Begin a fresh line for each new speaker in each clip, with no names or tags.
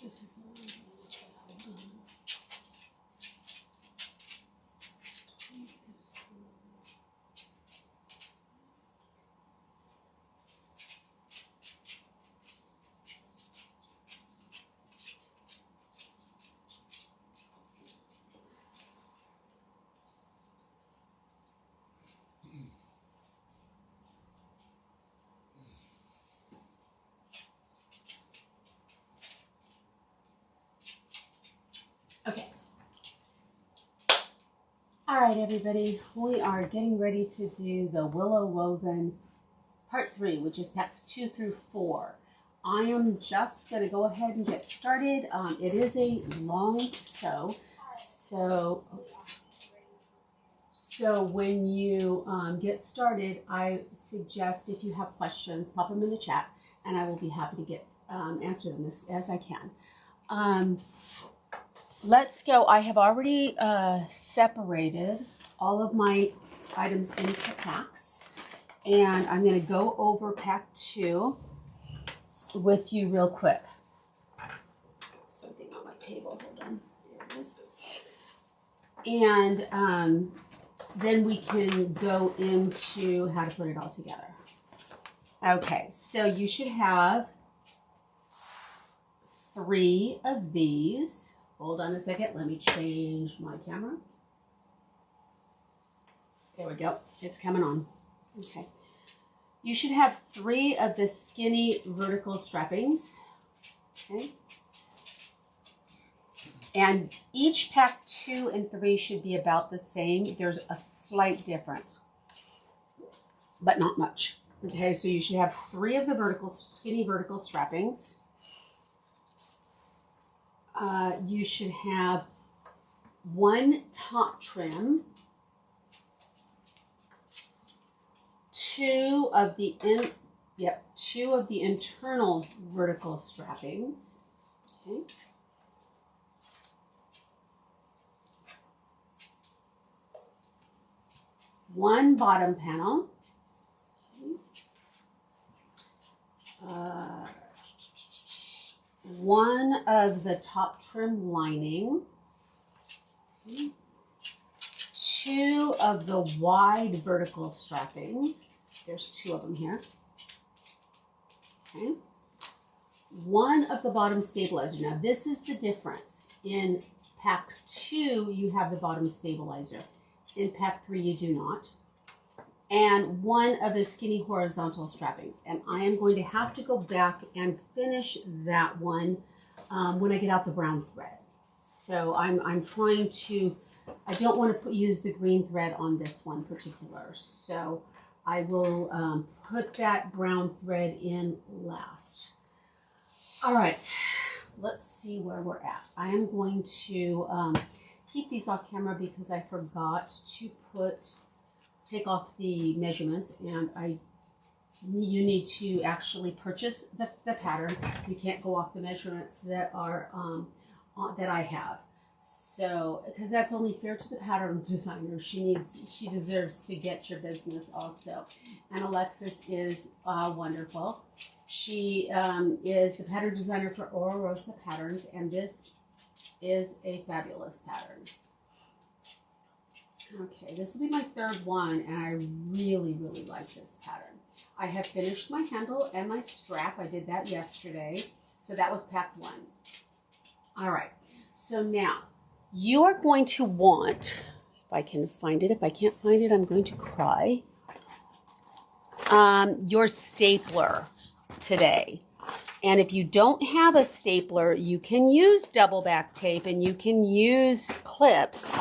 This is the one. Okay. All right, everybody. We are getting ready to do the Willow Woven Part 3, which is packs 2 through 4. I am just going to go ahead and get started. It is a long sew, so when you get started, I suggest if you have questions, pop them in the chat, and I will be happy to get answer them as I can. Let's go. I have already separated all of my items into packs, and I'm going to go over pack 2 with you real quick. Something on my table. Hold on. There it is. And then we can go into how to put it all together. Okay, so you should have 3 of these. Hold on a second. Let me change my camera. There we go. It's coming on. Okay. You should have 3 of the skinny vertical strappings. Okay. And each pack 2 and 3 should be about the same. There's a slight difference, but not much. Okay, so you should have 3 of the skinny vertical strappings. You should have 1 top trim, 2 of the internal vertical strappings. Okay. One bottom panel. Okay. 1 of the top trim lining, 2 of the wide vertical strappings. There's 2 of them here. Okay. 1 of the bottom stabilizer. Now this is the difference. In pack 2, you have the bottom stabilizer. In pack 3, you do not. And 1 of the skinny horizontal strappings. And I am going to have to go back and finish that one when I get out the brown thread. So I'm trying to, I don't want to use the green thread on this one particular. So I will put that brown thread in last. All right, let's see where we're at. I am going to keep these off camera because I forgot to take off the measurements, and you need to actually purchase the pattern. You can't go off the measurements that are that I have. So, because that's only fair to the pattern designer. She deserves to get your business also. And Alexis is wonderful. She is the pattern designer for Ora Rosa Patterns, and this is a fabulous pattern. Okay, this will be my 3rd one, and I really, really like this pattern. I have finished my handle and my strap. I did that yesterday. So that was pack 1. All right, so now you are going to want, if I can find it, if I can't find it, I'm going to cry, your stapler today. And if you don't have a stapler, you can use double back tape and you can use clips,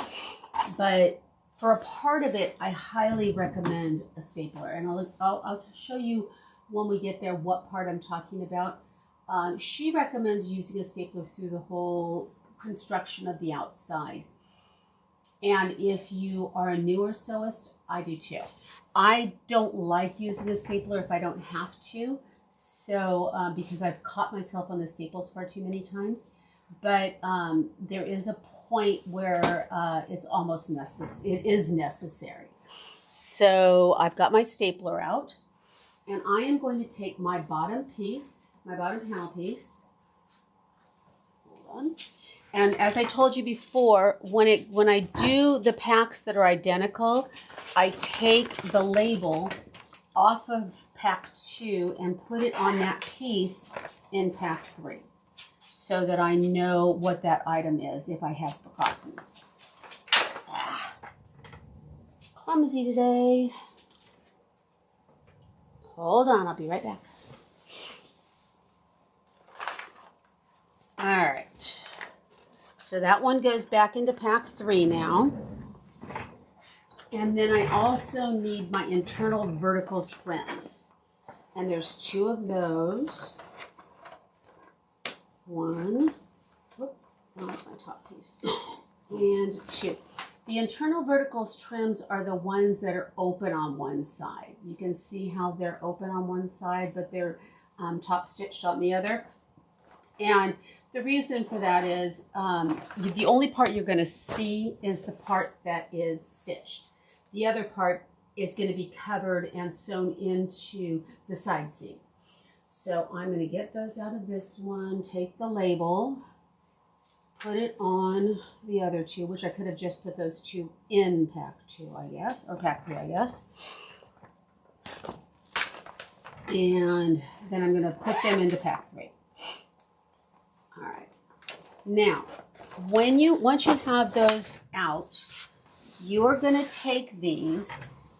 but for a part of it, I highly recommend a stapler, and I'll show you when we get there what part I'm talking about. She recommends using a stapler through the whole construction of the outside. And if you are a newer sewist, I do too. I don't like using a stapler if I don't have to, so because I've caught myself on the staples far too many times. But there is a point where it's almost necessary. It is necessary. So I've got my stapler out, and I am going to take my bottom piece, my bottom panel piece, on. And as I told you before, when I do the packs that are identical, I take the label off of pack 2 and put it on that piece in pack 3 so that I know what that item is if I have forgotten. Clumsy today. Hold on, I'll be right back. All right. So that one goes back into pack 3 now. And then I also need my internal vertical trims. And there's 2 of those. One. Whoop, that's my top piece. And 2. The internal vertical trims are the ones that are open on one side. You can see how they're open on one side, but they're top stitched on the other. And the reason for that is the only part you're going to see is the part that is stitched. The other part is going to be covered and sewn into the side seam. So I'm going to get those out of this one, take the label, put it on the other 2, which I could have just put those 2 in pack 2, I guess, or pack 3, I guess. And then I'm going to put them into pack 3. All right. Now, once you have those out, you are going to take these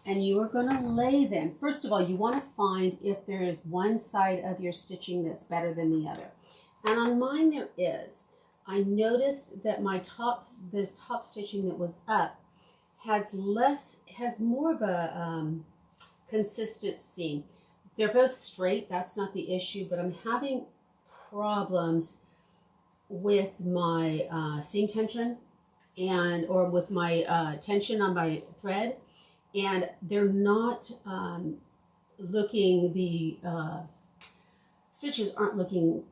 and you are going to lay them. First of all, you want to find if there is one side of your stitching that's better than the other. And on mine there is. I noticed that this top stitching that was up has more of a consistent seam. They're both straight, that's not the issue, but I'm having problems with my seam tension or with my tension on my thread, and they're not looking, the stitches aren't looking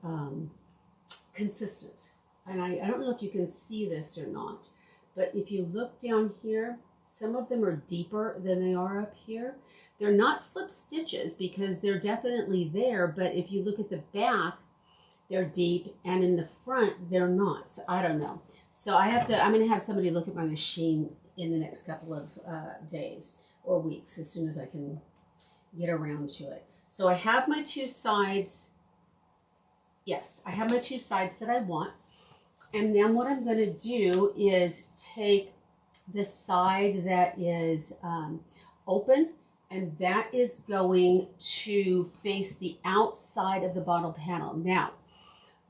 consistent. And I don't know if you can see this or not, but if you look down here, some of them are deeper than they are up here. They're not slip stitches because they're definitely there, but if you look at the back, they're deep, and in the front, they're not. So I don't know. So I'm going to have somebody look at my machine in the next couple of days or weeks as soon as I can get around to it. So I have my 2 sides. Yes, I have my 2 sides that I want. And then what I'm going to do is take the side that is open, and that is going to face the outside of the bottom panel. Now,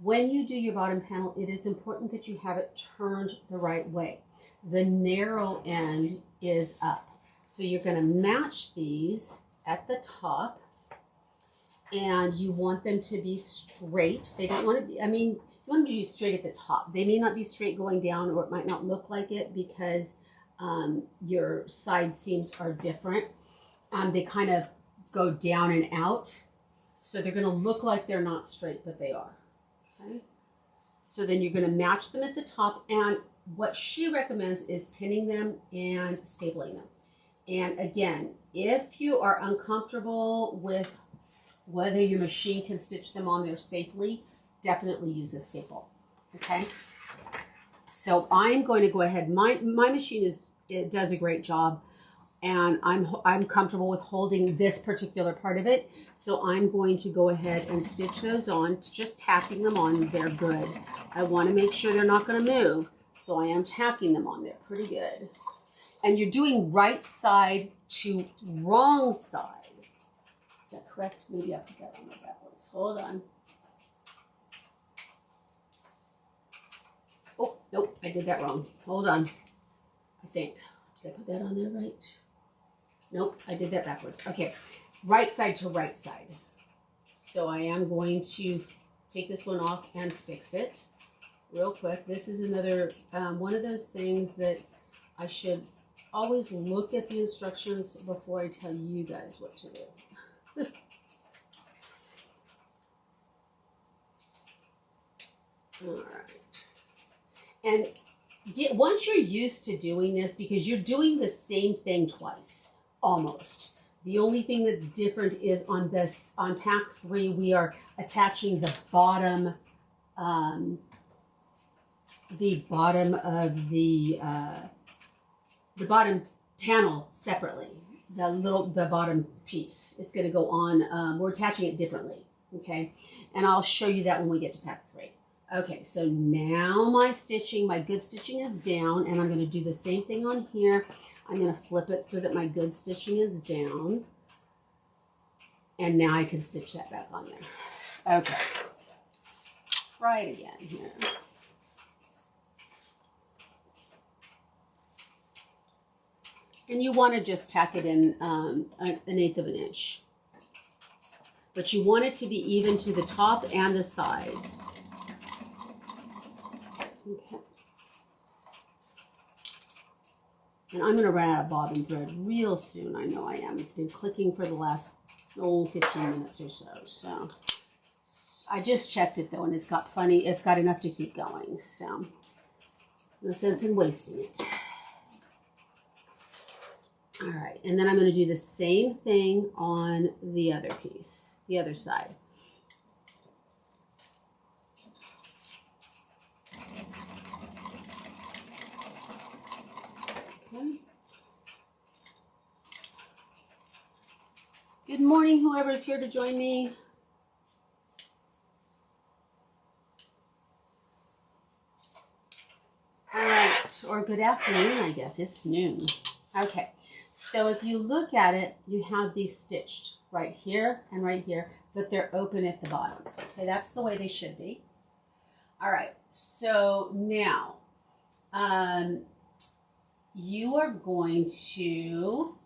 when you do your bottom panel, it is important that you have it turned the right way. The narrow end is up. So you're going to match these at the top, and you want them to be straight. They don't want to be, you want them to be straight at the top. They may not be straight going down, or it might not look like it because your side seams are different. They kind of go down and out. So they're going to look like they're not straight, but they are. Okay. So then you're going to match them at the top, and what she recommends is pinning them and stapling them. And again, if you are uncomfortable with whether your machine can stitch them on there safely, definitely use a staple. Okay. So I'm going to go ahead. My machine does a great job, and I'm comfortable with holding this particular part of it. So I'm going to go ahead and stitch those on, just tacking them on. They're good. I want to make sure they're not going to move, so I am tacking them on there pretty good. And you're doing right side to wrong side. Is that correct? Maybe I put that on there backwards. Hold on. Oh, nope, I did that wrong. Hold on. I think. Did I put that on there right? Nope, I did that backwards. Okay, right side to right side. So I am going to take this one off and fix it real quick. This is another one of those things that I should always look at the instructions before I tell you guys what to do. All right. And once you're used to doing this, because you're doing the same thing twice, almost. The only thing that's different is on pack 3, we are attaching the bottom the bottom of the bottom panel separately. The bottom piece. It's going to go on. We're attaching it differently. Okay, and I'll show you that when we get to pack 3. Okay, so now my stitching, my good stitching is down, and I'm going to do the same thing on here. I'm going to flip it so that my good stitching is down, and now I can stitch that back on there. Okay, try it again here. And you want to just tack it in an 1/8 of an inch. But you want it to be even to the top and the sides. Okay. And I'm going to run out of bobbin thread real soon. I know I am. It's been clicking for the last 15 minutes or so. So I just checked it though, and it's got plenty. It's got enough to keep going. So no sense in wasting it. All right, and then I'm going to do the same thing on the other piece, the other side. Okay. Good morning, whoever's here to join me. All right, or good afternoon, I guess. It's noon. Okay. So if you look at it, you have these stitched right here and right here, but they're open at the bottom. Okay, that's the way they should be. All right, so now you are going to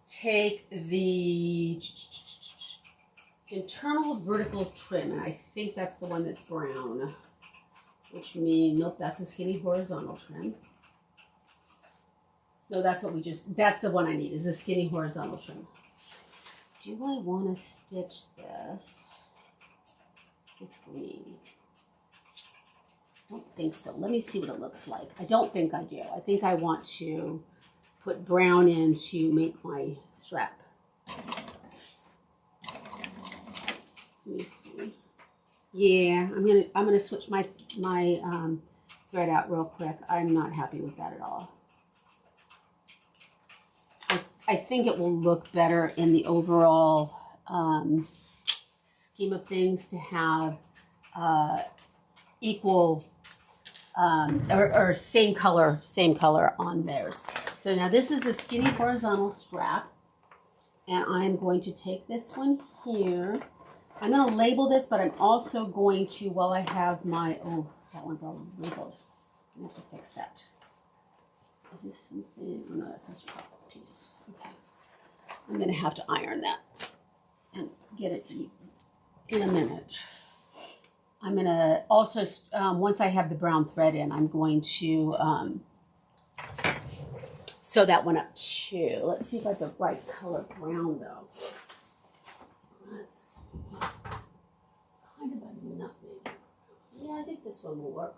take the internal vertical trim, and I think that's the one that's brown, which means, nope, that's a skinny horizontal trim. No, that's what we just, that's the one I need, is a skinny horizontal trim. Do I want to stitch this with green? I don't think so. Let me see what it looks like. I don't think I do. I think I want to put brown in to make my strap. Let me see. Yeah, I'm gonna switch my thread out real quick. I'm not happy with that at all. I think it will look better in the overall scheme of things to have equal or same color on theirs. So now this is a skinny horizontal strap, and I'm going to take this one here. I'm going to label this, but I'm also going to, while I have my, oh, that one's all labeled. I have to fix that. Is this something? Oh no, that's this top piece. Okay. I'm going to have to iron that and get it in a minute. I'm going to also, once I have the brown thread in, I'm going to sew that one up too. Let's see if I have the right color brown though. Let's see. Kind of a nutmeg. Yeah, I think this one will work.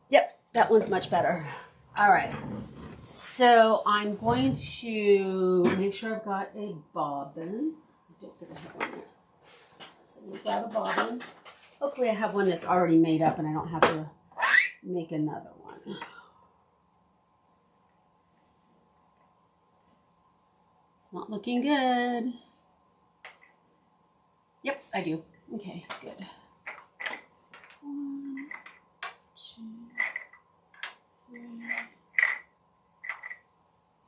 Yep, that one's much better. All right, so I'm going to make sure I've got a bobbin. I don't think I have one yet. So I'm gonna grab a bobbin. Hopefully I have one that's already made up and I don't have to make another one. Not looking good. Yep, I do. Okay, good. 1, 2, 3.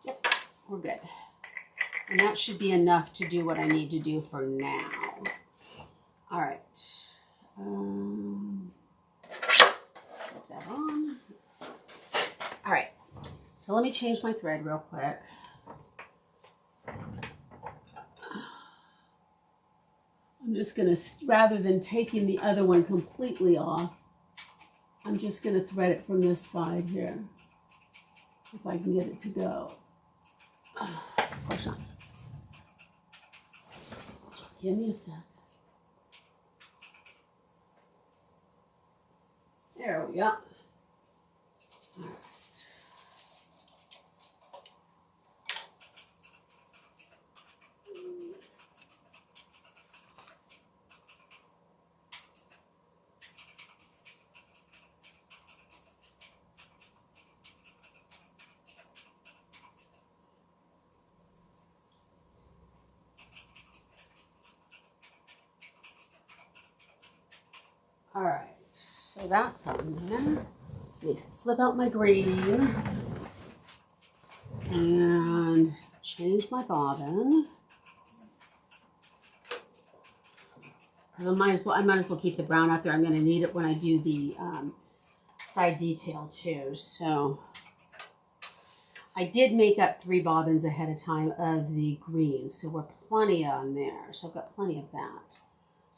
Yep, we're good. And that should be enough to do what I need to do for now. All right. Put that on. All right. So let me change my thread real quick. I'm just going to, rather than taking the other one completely off, I'm just going to thread it from this side here, if I can get it to go. Of course not. Give me a sec. There we go. All right. So that's on there. Let me flip out my green and change my bobbin. Because I might as well keep the brown out there. I'm going to need it when I do the side detail too. So I did make up 3 bobbins ahead of time of the green, so we're plenty on there. So I've got plenty of that.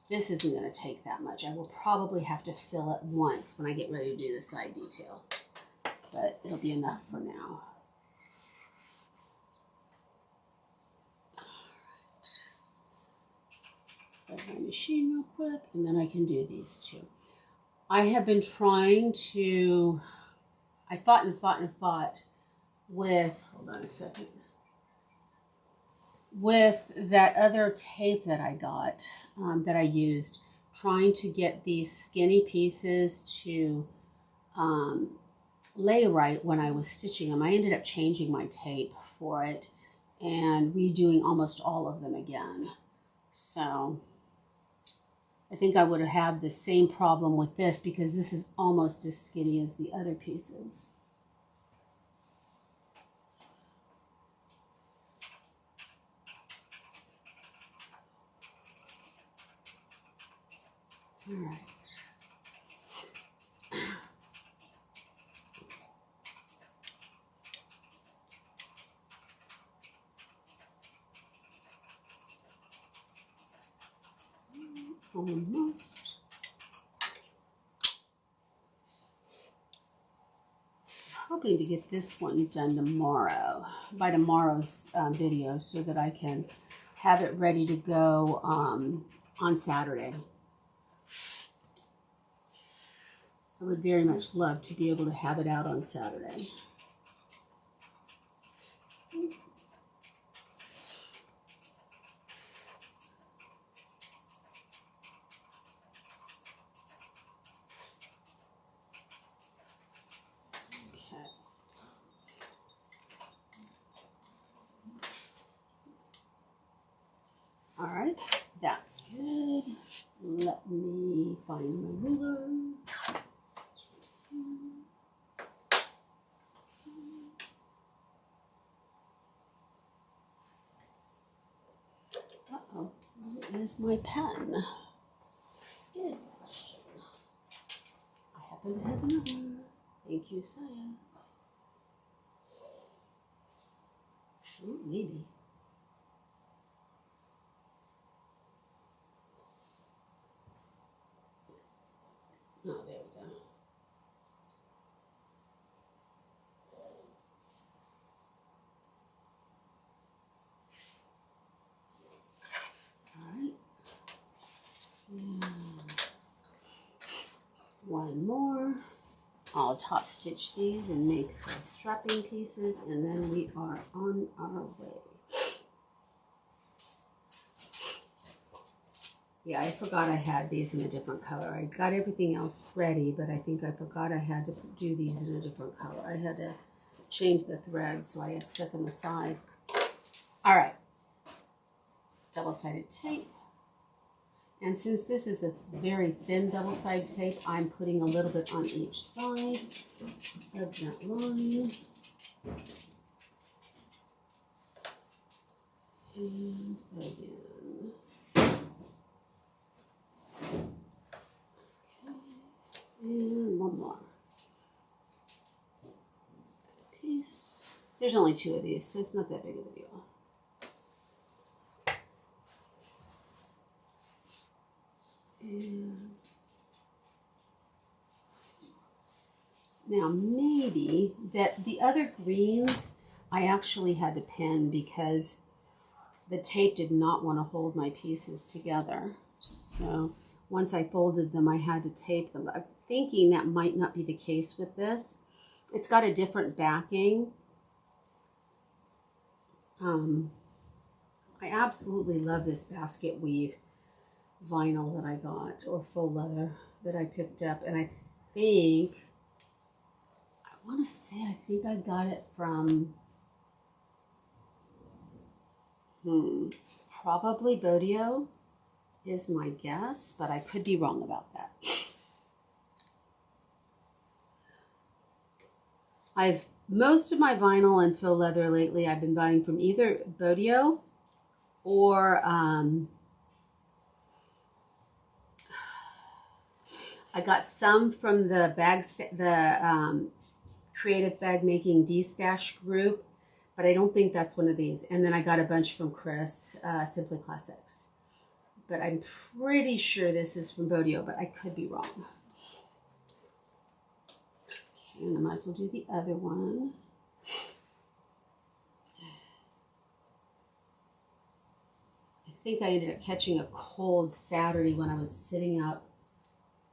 This isn't going to take that much. I will probably have to fill it once when I get ready to do the side detail, but it'll be enough for now. Grab my machine real quick, and then I can do these two. I have been trying to, I fought with, hold on a second, with that other tape that I got, that I used, trying to get these skinny pieces to lay right when I was stitching them. I ended up changing my tape for it and redoing almost all of them again. So I think I would have had the same problem with this because this is almost as skinny as the other pieces. All right. Almost. Hoping to get this one done tomorrow, by tomorrow's video, so that I can have it ready to go on Saturday. I would very much love to be able to have it out on Saturday. All right, that's good. Let me find my ruler. Uh-oh, where is my pen? Good question. I happen to have another. Thank you, Saya. Ooh, maybe. Oh, there we go. All right. And one more. I'll top stitch these and make the strapping pieces, and then we are on our way. Yeah, I forgot I had these in a different color. I got everything else ready, but I think I forgot I had to do these in a different color. I had to change the threads, so I had set them aside. All right, double-sided tape. And since this is a very thin double-sided tape, I'm putting a little bit on each side of that line. And again. And one more piece. There's only 2 of these, so it's not that big of a deal. And now maybe that the other greens I actually had to pin because the tape did not want to hold my pieces together. So once I folded them, I had to tape them. I'm thinking that might not be the case with this. It's got a different backing. I absolutely love this basket weave vinyl that I got, or faux leather that I picked up, and I think, I want to say, I think I got it from, probably Bodio is my guess, but I could be wrong about that. Most of my vinyl and faux leather lately I've been buying from either Bodio or I got some from the creative bag making D-Stash group, but I don't think that's one of these. And then I got a bunch from Chris, Simply Classics. But I'm pretty sure this is from Bodio, but I could be wrong. Okay, and I might as well do the other one. I think I ended up catching a cold Saturday when I was sitting out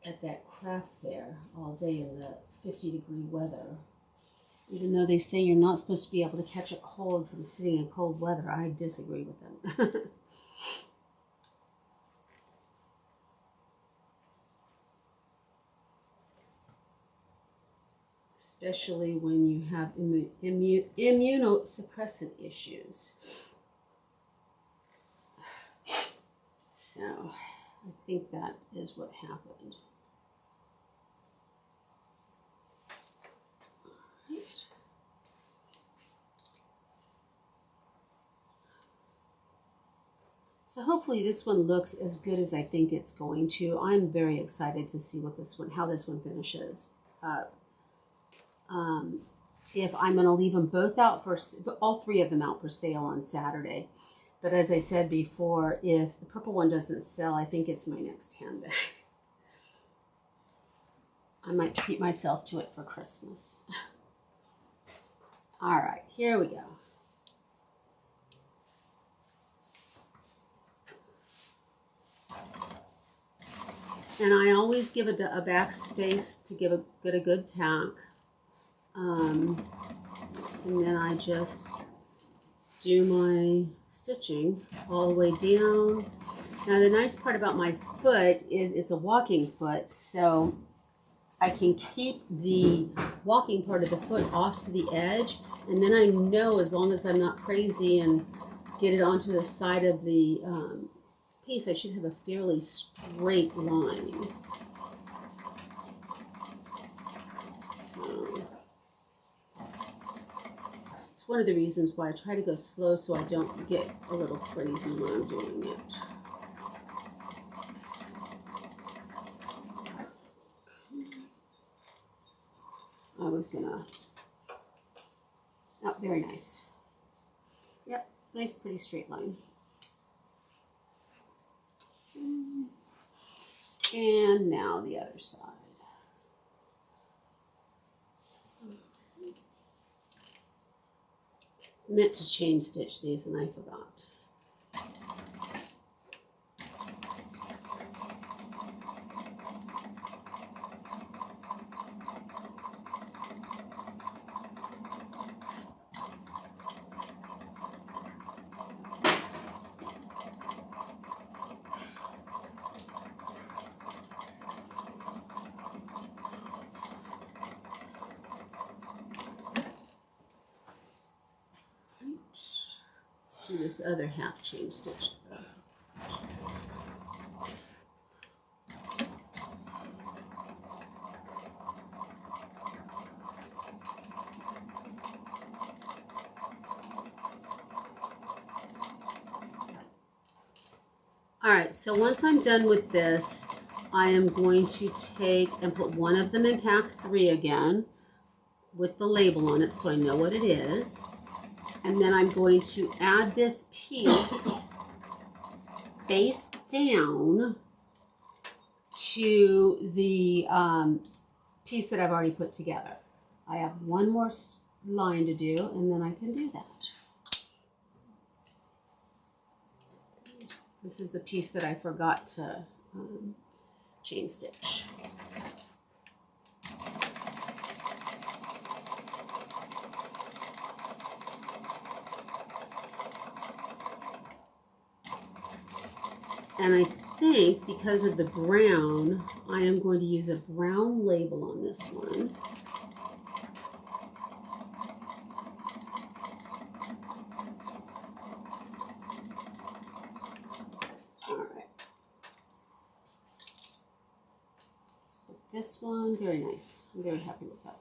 at that craft fair all day in the 50-degree weather. Even though they say you're not supposed to be able to catch a cold from sitting in cold weather, I disagree with them. Especially when you have immunosuppressant issues. So, I think that is what happened. All right. So hopefully this one looks as good as I think it's going to. I'm very excited to see how this one finishes. If I'm going to leave them both out all three of them out for sale on Saturday. But as I said before, if the purple one doesn't sell, I think it's my next handbag. I might treat myself to it for Christmas. All right, here we go. And I always give a back space to get a good tack. And then I just do my stitching all the way down. Now the nice part about my foot is it's a walking foot, so I can keep the walking part of the foot off to the edge, and then I know as long as I'm not crazy and get it onto the side of the piece, I should have a fairly straight line. It's one of the reasons why I try to go slow so I don't get a little crazy when I'm doing it. I was gonna, oh, very nice. Yep, nice pretty straight line. And now the other side. Meant to chain stitch these and I forgot. Do this other half chain stitch though. All right, so once I'm done with this, I am going to take and put one of them in pack 3 again with the label on it so I know what it is. And then I'm going to add this piece face down to the piece that I've already put together. I have one more line to do, and then I can do that. This is the piece that I forgot to chain stitch. And I think because of the brown, I am going to use a brown label on this one. All right. Let's put this one, very nice. I'm very happy with that.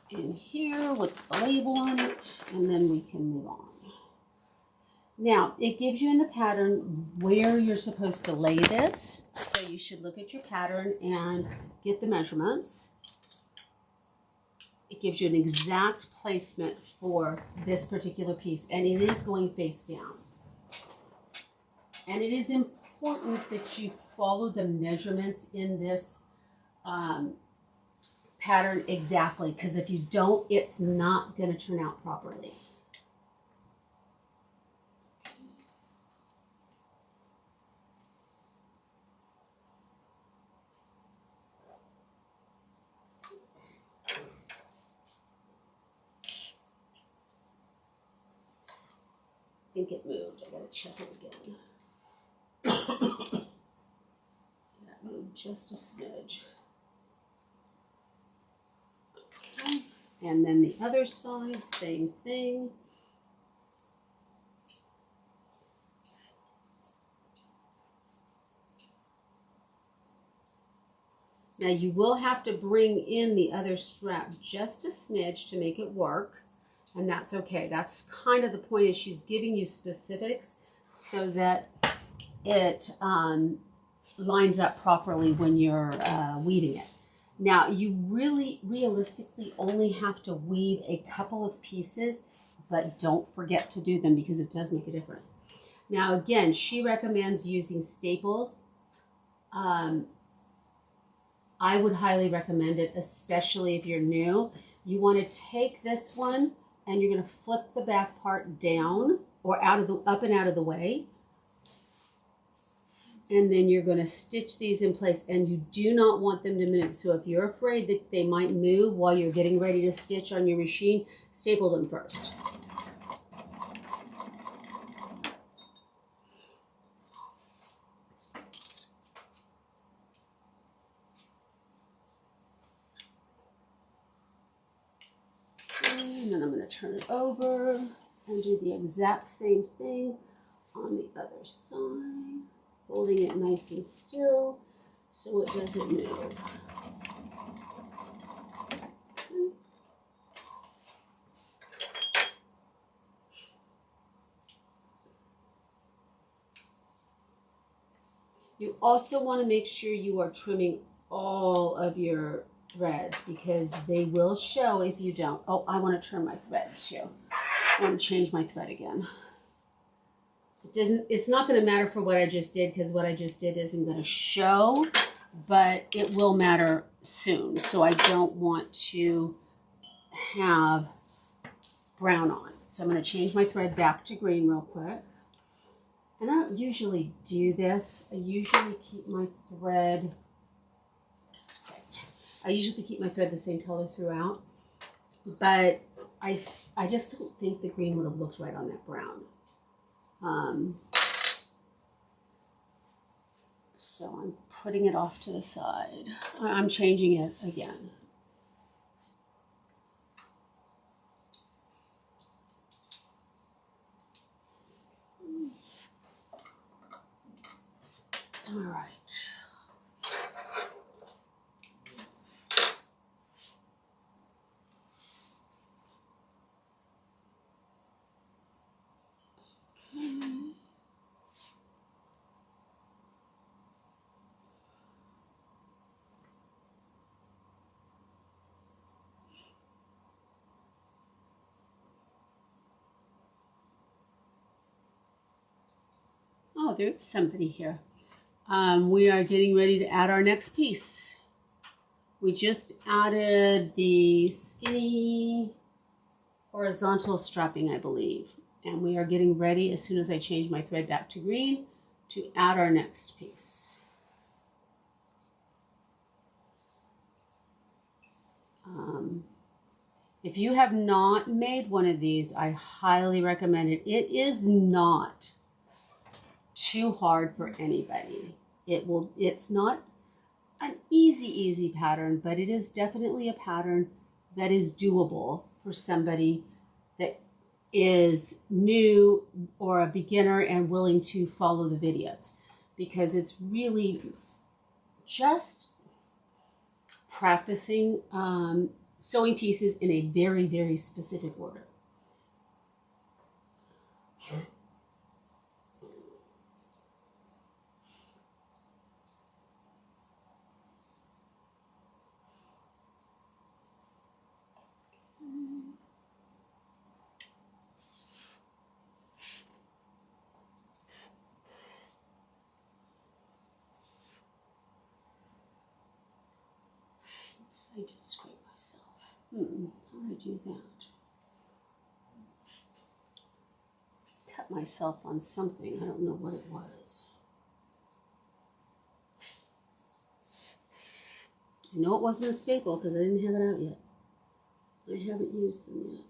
in here with the label on it, and then we can move on. Now, it gives you in the pattern where you're supposed to lay this. So you should look at your pattern and get the measurements. It gives you an exact placement for this particular piece, and it is going face down. And it is important that you follow the measurements in this pattern exactly, because if you don't, it's not going to turn out properly. I think it moved. I gotta check it again. That moved just a smidge. Okay. And then the other side, same thing. Now you will have to bring in the other strap just a smidge to make it work. And that's okay. That's kind of the point, is she's giving you specifics so that it lines up properly when you're weaving it. Now, you really realistically only have to weave a couple of pieces, but don't forget to do them because it does make a difference. Now, again, she recommends using staples. I would highly recommend it, especially if you're new. You want to take this one and you're going to flip the back part down or up and out of the way. And then you're going to stitch these in place, and you do not want them to move. So if you're afraid that they might move while you're getting ready to stitch on your machine, staple them first. And then I'm going to turn it over and do the exact same thing on the other side, holding it nice and still so it doesn't move. Okay. You also want to make sure you are trimming all of your threads because they will show if you don't. Oh, I want to turn my thread too. I want to change my thread again. It's not going to matter for what I just did because what I just did isn't going to show, but it will matter soon. So I don't want to have brown on. So I'm going to change my thread back to green real quick. And I don't usually do this. I usually keep my thread, that's great. I usually keep my thread the same color throughout, but I just don't think the green would have looked right on that brown. So I'm putting it off to the side. I'm changing it again. All right. Oh, there's somebody here. We are getting ready to add our next piece. We just added the skinny horizontal strapping, I believe. And we are getting ready, as soon as I change my thread back to green, to add our next piece. If you have not made one of these, I highly recommend it. It is not too hard for anybody. It's not an easy pattern, but it is definitely a pattern that is doable for somebody that is new or a beginner and willing to follow the videos, because it's really just practicing sewing pieces in a very, very specific order. I did scrape myself. How did I do that? Cut myself on something. I don't know what it was. I know it wasn't a staple because I didn't have it out yet. I haven't used them yet.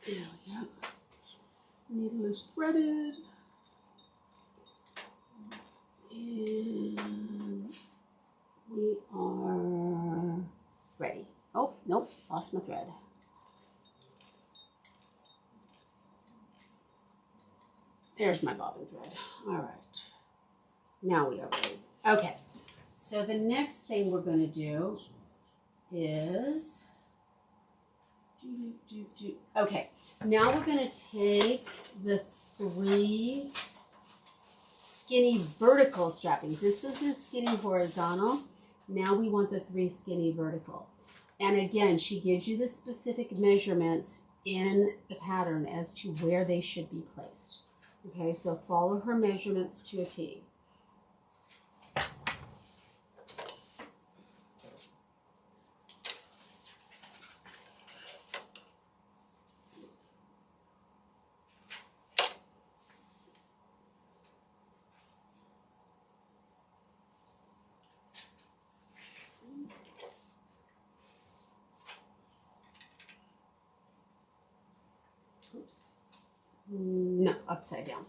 There we go. Needle is threaded. And we are ready. Oh, nope, lost my thread. There's my bobbin thread. All right. Now we are ready. Okay. So the next thing we're going to do is... Okay. Now we're going to take the 3 skinny vertical strappings. This was the skinny horizontal. Now we want the 3 skinny vertical. And again, she gives you the specific measurements in the pattern as to where they should be placed. Okay, so follow her measurements to a T. Oops. No, upside down.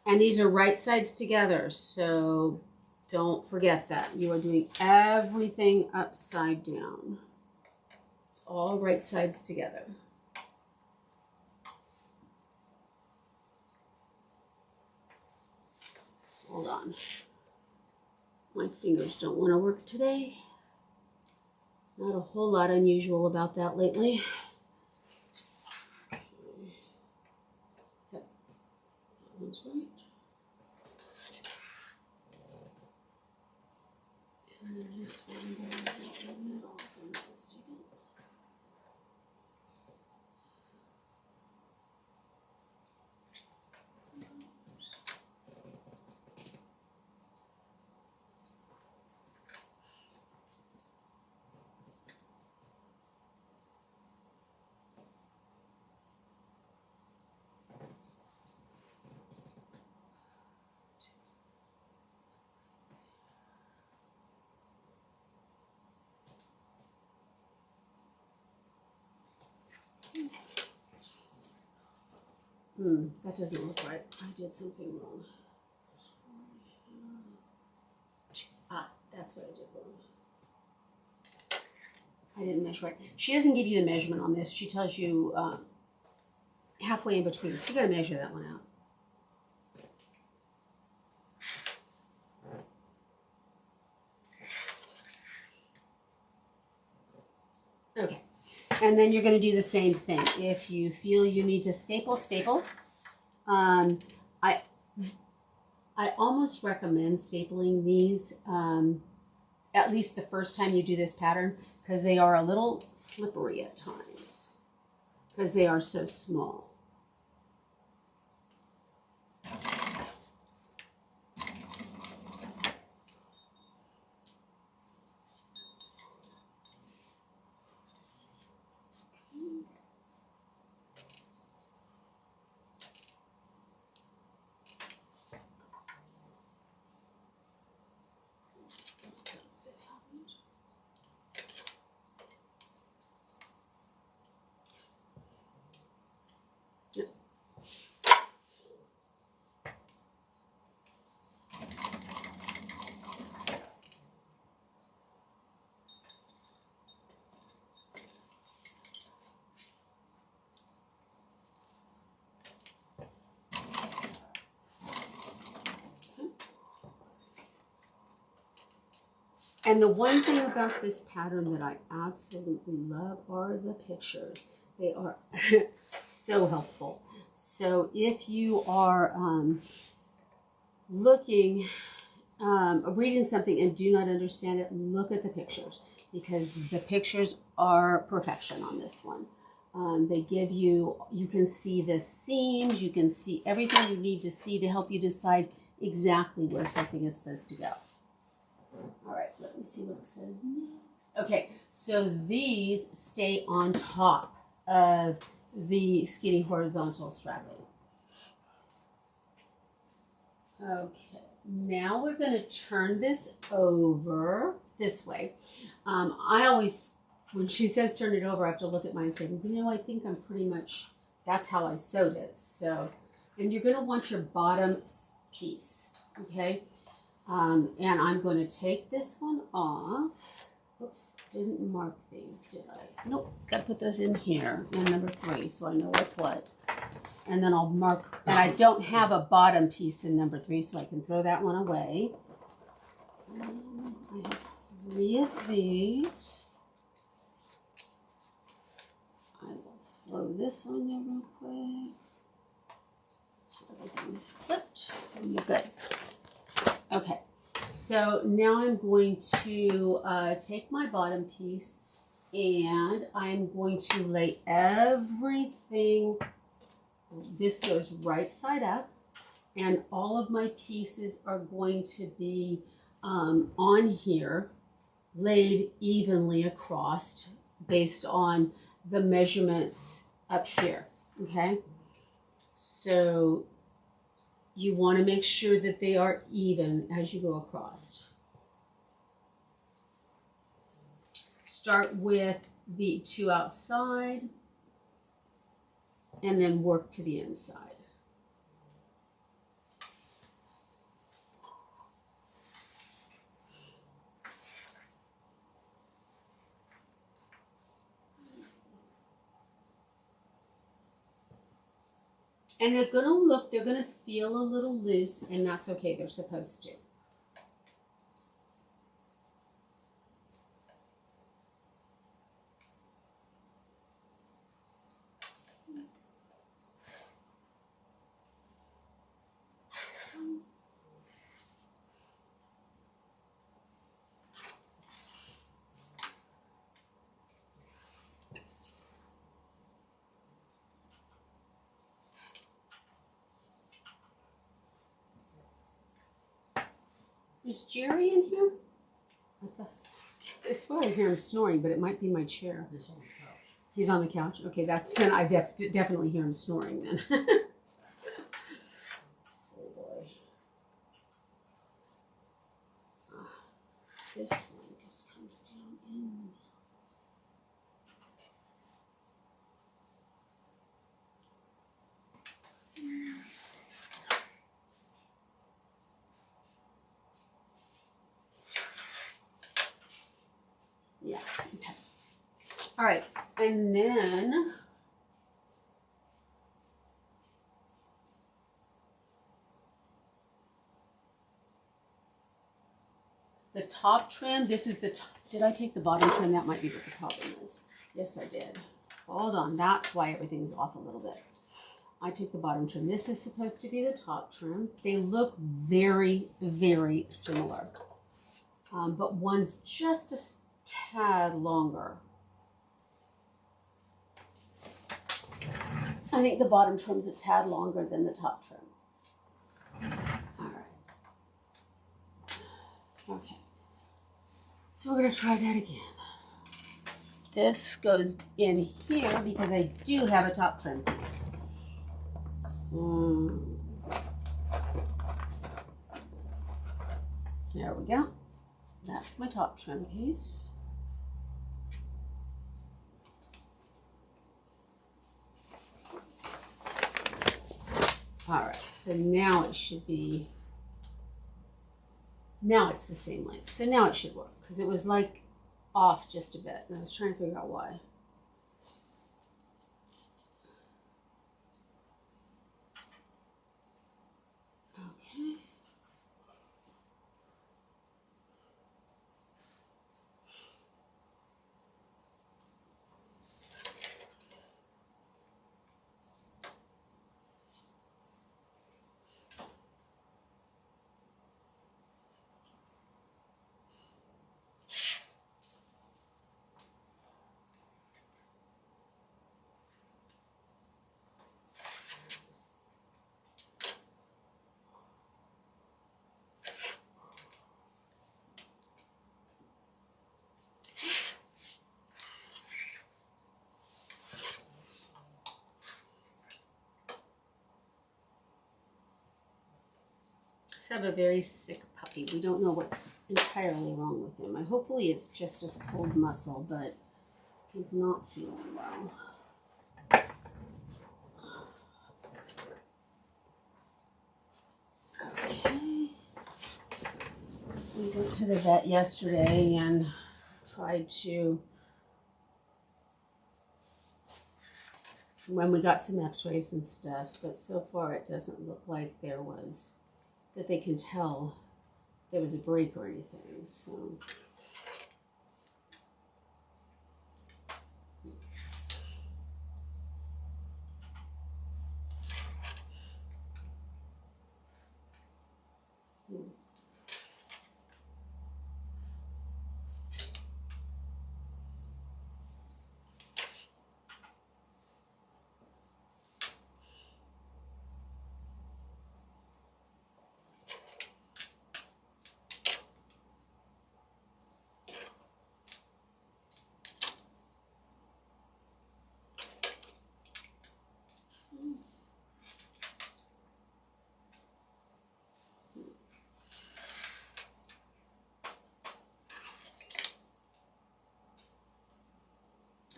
And these are right sides together, so don't forget that. You are doing everything upside down. It's all right sides together. Hold on. My fingers don't want to work today. Not a whole lot unusual about that lately. Yep. That one's right. And then this one goes in the middle from the student. That doesn't look right. I did something wrong. Ah, that's what I did wrong. I didn't measure right. She doesn't give you the measurement on this. She tells you halfway in between. So you got to measure that one out. Okay. And then you're going to do the same thing. If you feel you need to staple, staple. I almost recommend stapling these at least the first time you do this pattern, because they are a little slippery at times because they are so small. And the one thing about this pattern that I absolutely love are the pictures. They are so helpful. So if you are reading something and do not understand it, look at the pictures, because the pictures are perfection on this one. They give you can see the seams, you can see everything you need to see to help you decide exactly where something is supposed to go. All right, let me see what it says next. Okay, so these stay on top of the skinny horizontal strapping. Okay, now we're going to turn this over this way. I always, when she says turn it over, I have to look at mine and say, you know, I think I'm pretty much, that's how I sewed it. So, and you're going to want your bottom piece, okay? And I'm going to take this one off. Oops, didn't mark these, did I? Nope, got to put those in here, in number 3, so I know what's what. And then I'll mark, and I don't have a bottom piece in number 3, so I can throw that one away. I have 3 of these. I will throw this on there real quick. So everything's clipped, and you're good. Okay, so now I'm going to take my bottom piece and I'm going to lay everything, this goes right side up, and all of my pieces are going to be on here, laid evenly across based on the measurements up here, okay? So you want to make sure that they are even as you go across. Start with the 2 outside and then work to the inside. And they're going to feel a little loose, and that's okay. They're supposed to. Is Jerry in here? I swear I hear him snoring, but it might be my chair.
He's on the couch.
He's on the couch? Okay, then I definitely hear him snoring then. So boy. This one just comes down in. Yeah, okay. All right, and then the top trim, this is the top. Did I take the bottom trim? That might be what the problem is. Yes, I did. Hold on, that's why everything's off a little bit. I took the bottom trim. This is supposed to be the top trim. They look very, very similar. But one's just a tad longer. I think the bottom trim's a tad longer than the top trim. All right. Okay. So we're going to try that again. This goes in here because I do have a top trim piece. So, there we go. That's my top trim piece. All right, so now it should be, now it's the same length. So now it should work because it was like off just a bit and I was trying to figure out why. Okay. just have a very sick puppy. We don't know what's entirely wrong with him. Hopefully it's just his cold muscle, but he's not feeling well. Okay. We went to the vet yesterday and tried to, when we got some x-rays and stuff, but so far it doesn't look like there was, that they can tell there was a break or anything, so.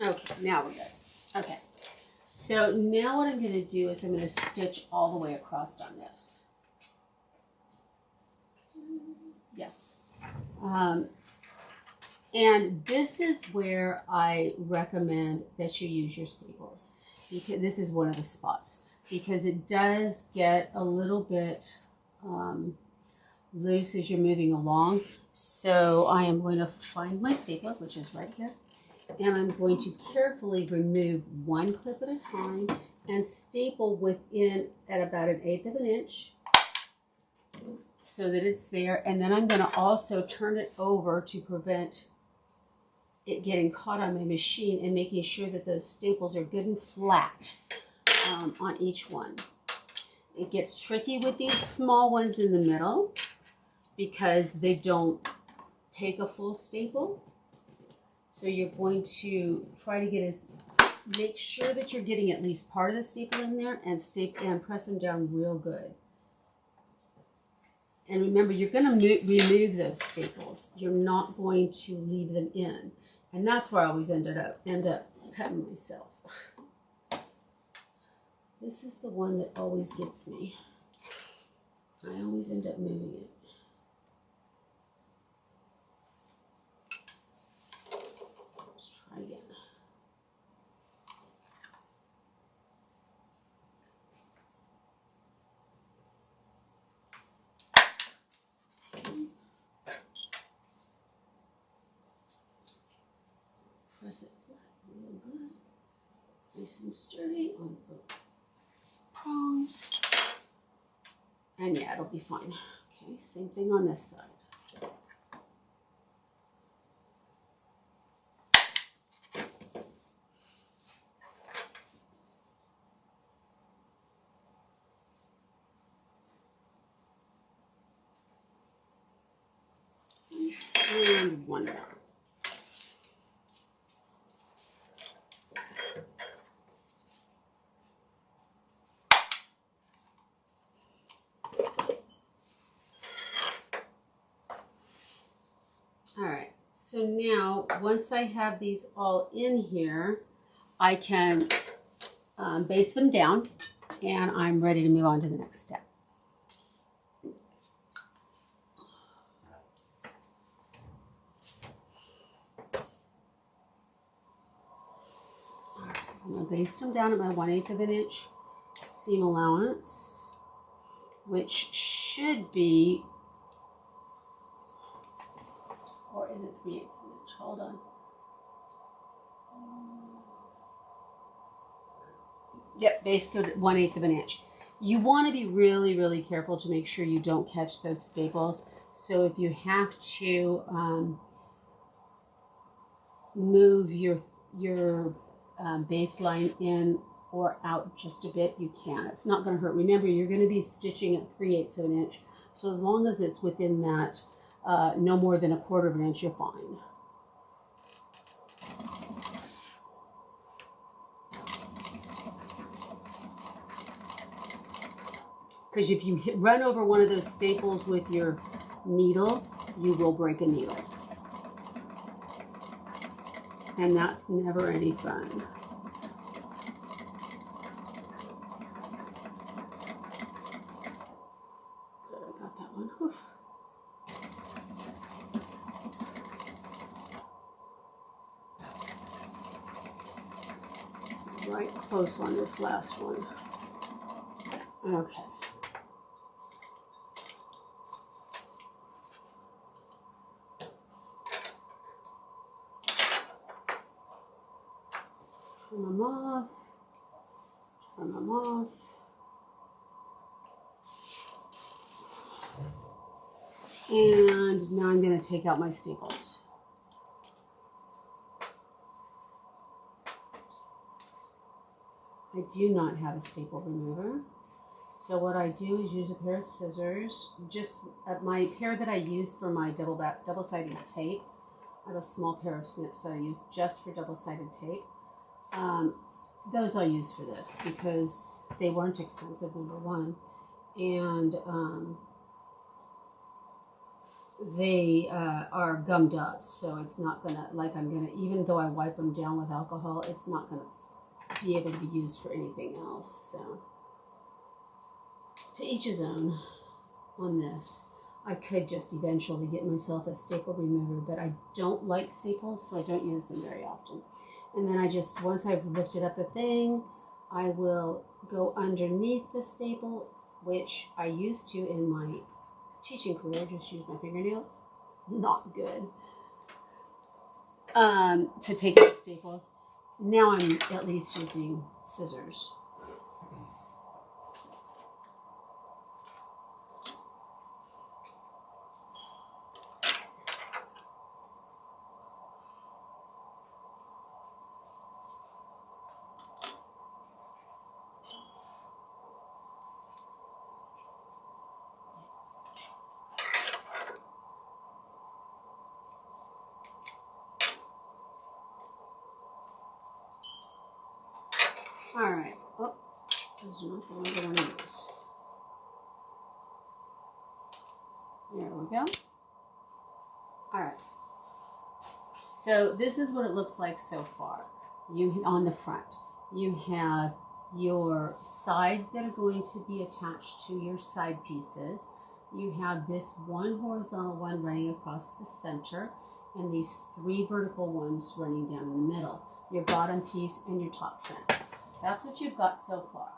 Okay, now we're good. Okay, so now what I'm going to do is I'm going to stitch all the way across on this. Yes. And this is where I recommend that you use your staples, because this is one of the spots, because it does get a little bit loose as you're moving along. So I am going to find my stapler, which is right here. And I'm going to carefully remove one clip at a time and staple within at about 1/8 of an inch so that it's there. And then I'm going to also turn it over to prevent it getting caught on my machine and making sure that those staples are good and flat on each one. It gets tricky with these small ones in the middle because they don't take a full staple. So you're going to try to make sure that you're getting at least part of the staple in there and press them down real good. And remember, you're going to remove those staples. You're not going to leave them in. And that's where I always end up cutting myself. This is the one that always gets me. I always end up moving it. Again. Press it flat real good. Nice and sturdy on both prongs. And yeah, it'll be fine. Okay, same thing on this side. And one more. All right, so now once I have these all in here, I can baste them down and I'm ready to move on to the next step. I'm going to baste them down at my 1/8 of an inch seam allowance, which should be, or is it 3/8 of an inch? Hold on. Yep, basted at 1/8 of an inch. You want to be really, really careful to make sure you don't catch those staples. So if you have to move your baseline in or out just a bit, you can. It's not going to hurt. Remember, you're going to be stitching at 3/8 of an inch. So as long as it's within that, no more than 1/4 of an inch, you're fine. Because if you run over one of those staples with your needle, you will break a needle. And that's never any fun. Good, I got that one. Oof. Right close on this last one. Okay. Trim them off. Trim them off. And now I'm going to take out my staples. I do not have a staple remover. So what I do is use a pair of scissors. Just my pair that I use for my double-sided tape. I have a small pair of snips that I use just for double-sided tape. Those I use for this because they weren't expensive, number one. And they are gummed up. So it's not going to, even though I wipe them down with alcohol, it's not going to be able to be used for anything else. So to each his own on this. I could just eventually get myself a staple remover, but I don't like staples, so I don't use them very often. And then I just, once I've lifted up the thing, I will go underneath the staple, which I used to in my teaching career, just use my fingernails. Not good. To take out staples. Now I'm at least using scissors. All right. Oh, those are not the ones I want to use. There we go. All right. So this is what it looks like so far. On the front, you have your sides that are going to be attached to your side pieces. You have this one horizontal one running across the center, and these 3 vertical ones running down in the middle. Your bottom piece and your top trim. That's what you've got so far.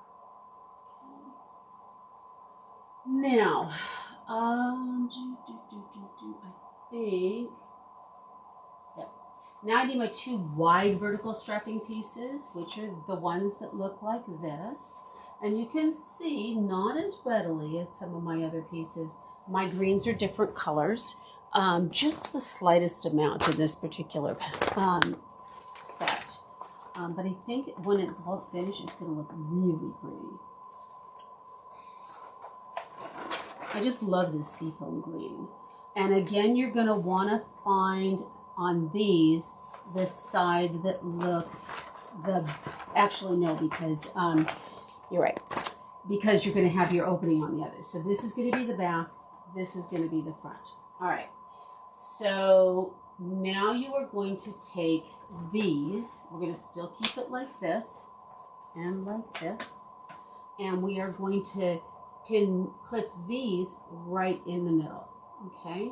Now, I think, yeah. Now I need my 2 wide vertical strapping pieces, which are the ones that look like this. And you can see, not as readily as some of my other pieces, my greens are different colors. Just the slightest amount in this particular set. But I think when it's all finished, it's going to look really pretty. I just love this seafoam green. And again, you're going to want to find on these the side that looks actually no, because you're right. Because you're going to have your opening on the other. So this is going to be the back. This is going to be the front. All right. So now you are going to take these. We're going to still keep it like this and like this. And we are going to clip these right in the middle. Okay.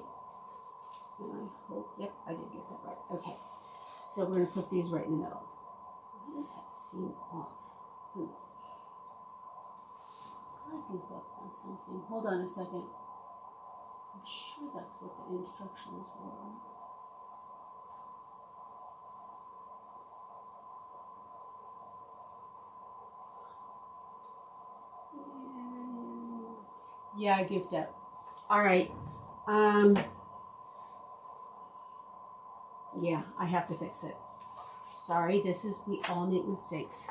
And I hope, yep, I did get that right. Okay. So we're going to put these right in the middle. Why does that seem off? I goof up on something. Hold on a second. I'm sure that's what the instructions were. Yeah, I goofed up. All right. Yeah, I have to fix it. Sorry, we all make mistakes.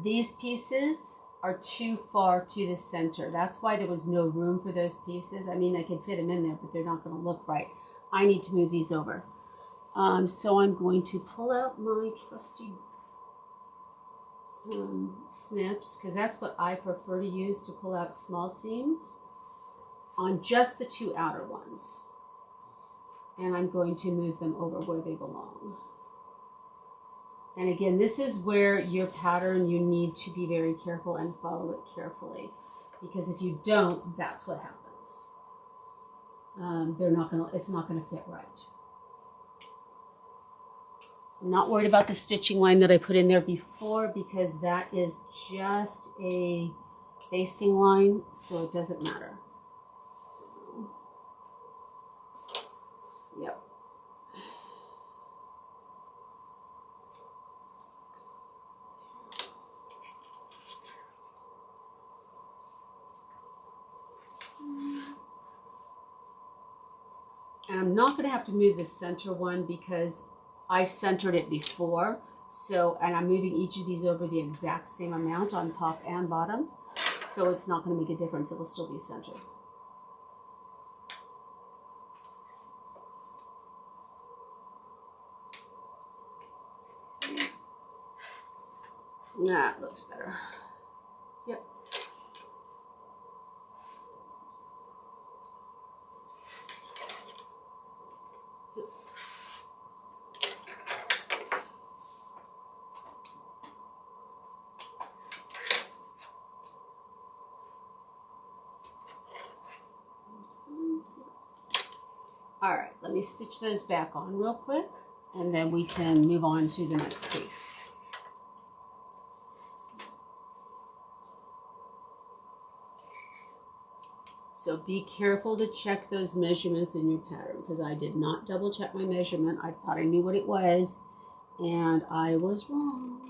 These pieces are too far to the center. That's why there was no room for those pieces. I mean, I can fit them in there, but they're not going to look right. I need to move these over. So I'm going to pull out my trusty snips, because that's what I prefer to use to pull out small seams, on just the two outer ones. And I'm going to move them over where they belong. And again, this is where your pattern, you need to be very careful and follow it carefully, because if you don't, that's what happens. It's not gonna fit right. I'm not worried about the stitching line that I put in there before, because that is just a basting line, so it doesn't matter. So, yep. And I'm not going to have to move the center one because I centered it before. So, and I'm moving each of these over the exact same amount on top and bottom. So it's not going to make a difference. It will still be centered. That looks better. Yep. All right, let me stitch those back on real quick, and then we can move on to the next piece. So be careful to check those measurements in your pattern, because I did not double check my measurement. I thought I knew what it was, and I was wrong.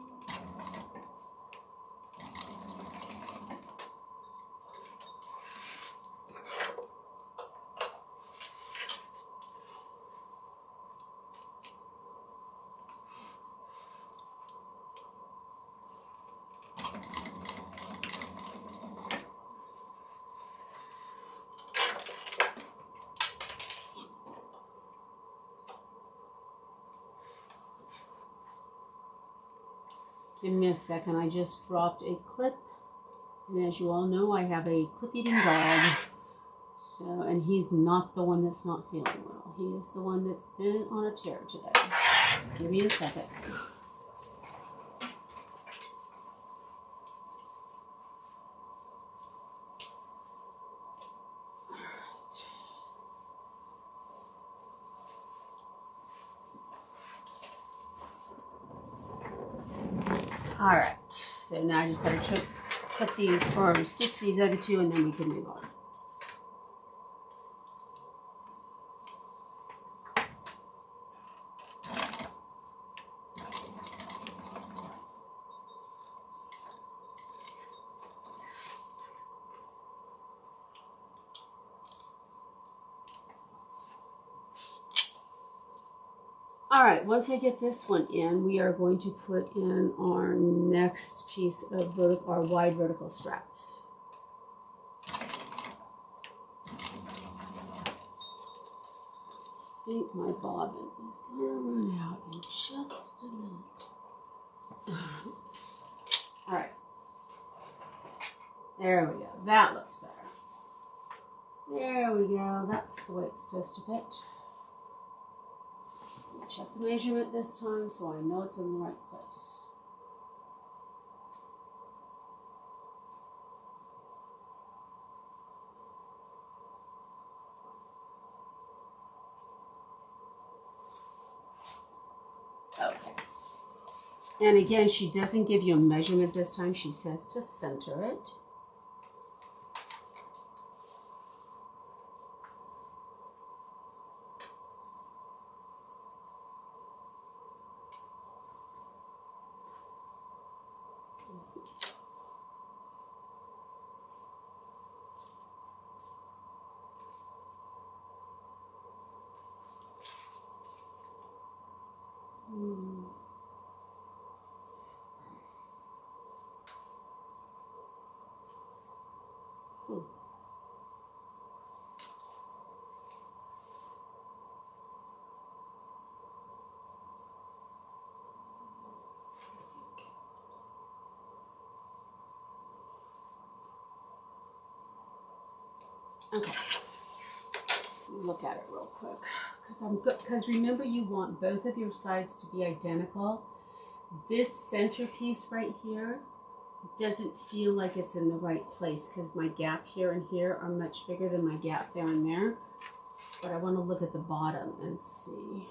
Give me a second, I just dropped a clip, and as you all know, I have a clip-eating dog. So, and he's not the one that's not feeling well. He is the one that's been on a tear today. Give me a second. All right, so now I just got to clip these, or stitch these other two, and then we can move on. All right, once I get this one in, we are going to put in our next piece of our wide vertical straps. I think my bobbin is going to run out in just a minute. All right. There we go. That looks better. There we go. That's the way it's supposed to fit. Check the measurement this time so I know it's in the right place. Okay. And again, she doesn't give you a measurement this time. She says to center it. Okay. Look at it real quick, because I'm good. Because remember, you want both of your sides to be identical. This centerpiece right here doesn't feel like it's in the right place because my gap here and here are much bigger than my gap there and there. But I want to look at the bottom and see.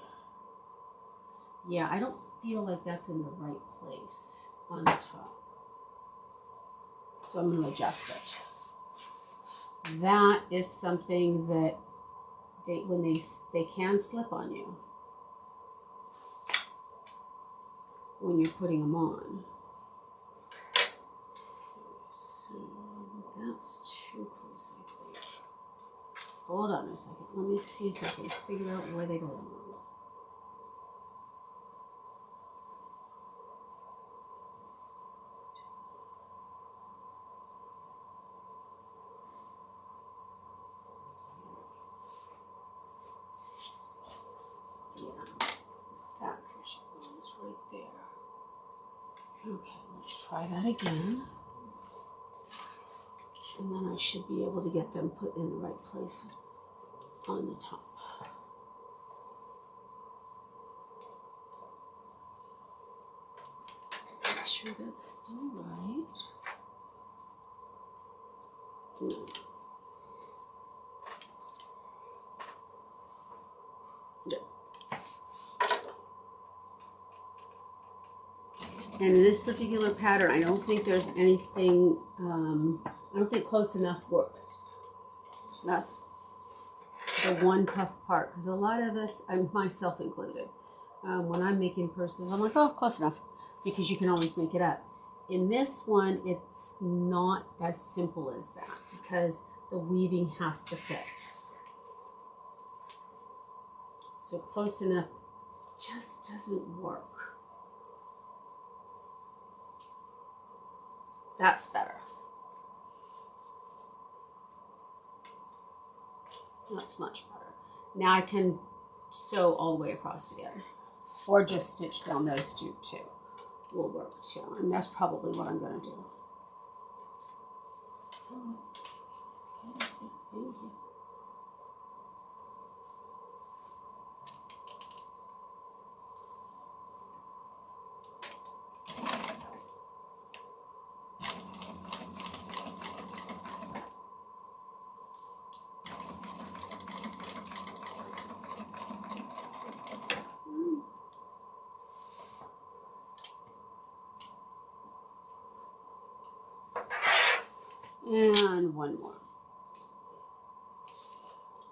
Yeah, I don't feel like that's in the right place on the top. So I'm going to adjust it. That is something that they can slip on you when you're putting them on. So that's too close, I think. Hold on a second. Let me see if I can figure out where they belong. That's where she belongs, right there. Okay, let's try that again. And then I should be able to get them put in the right place on the top. Make sure that's still right. No. And in this particular pattern, I don't think there's anything, I don't think close enough works. That's the one tough part, because a lot of us, and myself included, when I'm making purses, I'm like, oh, close enough, because you can always make it up. In this one, it's not as simple as that, because the weaving has to fit. So close enough just doesn't work. That's better. That's much better. Now I can sew all the way across together, or just stitch down those two too. Will work too, and that's probably what I'm going to do. Thank you. And one more.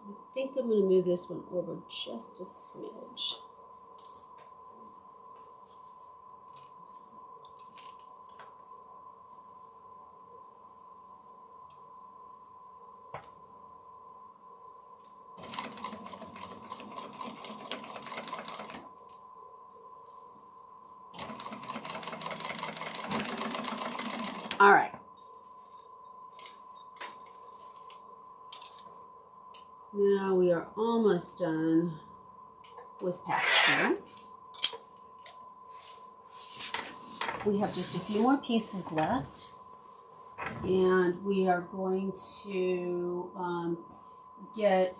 I think I'm going to move this one over just a smidge. All right. Now we are almost done with pack 2. We have just a few more pieces left, and we are going to get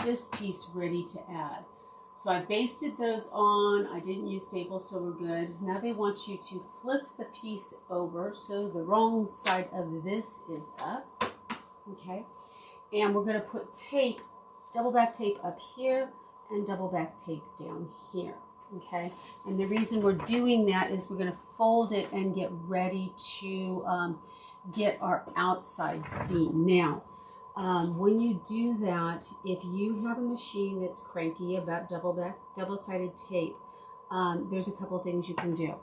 this piece ready to add. So I basted those on. I didn't use staples, so we're good. Now they want you to flip the piece over so the wrong side of this is up. Okay. And we're going to put tape, double back tape up here and double back tape down here, okay? And the reason we're doing that is we're going to fold it and get ready to get our outside seam. Now, when you do that, if you have a machine that's cranky about double-sided tape, there's a couple things you can do.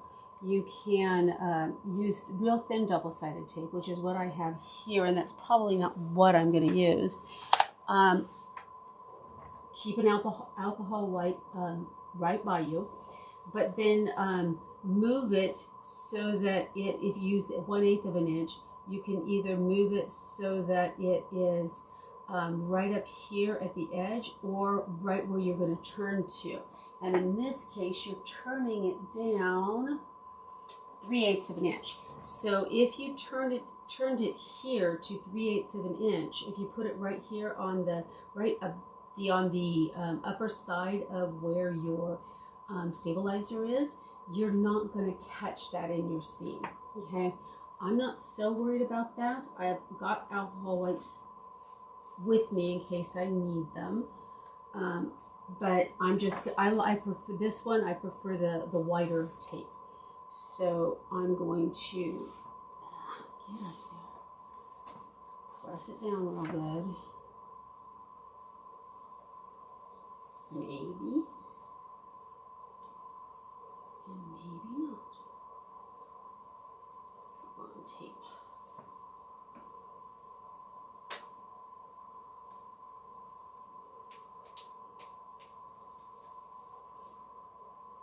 You can use real thin double-sided tape, which is what I have here, and that's probably not what I'm going to use. Keep an alcohol wipe right by you, but then move it so that if you use 1/8 of an inch, you can either move it so that it is right up here at the edge or right where you're going to turn to. And in this case, you're turning it down 3/8 of an inch. So if you turned it here to 3/8 of an inch, if you put it right here on the upper side of where your stabilizer is, you're not going to catch that in your seam. Okay, I'm not so worried about that. I've got alcohol wipes with me in case I need them. But I prefer this one. I prefer the wider tape. So I'm going to get up there, press it down real good. Maybe. And maybe not. Come on, tape.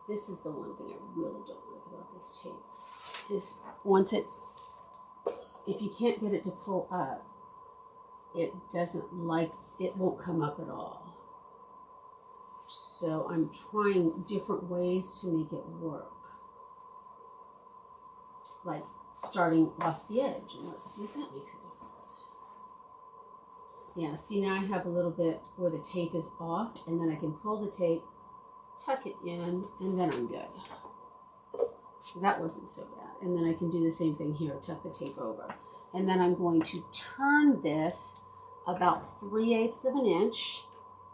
This is the one thing I really don't like about this tape. Is if you can't get it to pull up, it won't come up at all. So I'm trying different ways to make it work. Like starting off the edge, and let's see if that makes a difference. Yeah, see, now I have a little bit where the tape is off, and then I can pull the tape, tuck it in, and then I'm good. So that wasn't so bad. And then I can do the same thing here, tuck the tape over. And then I'm going to turn this about 3/8 of an inch.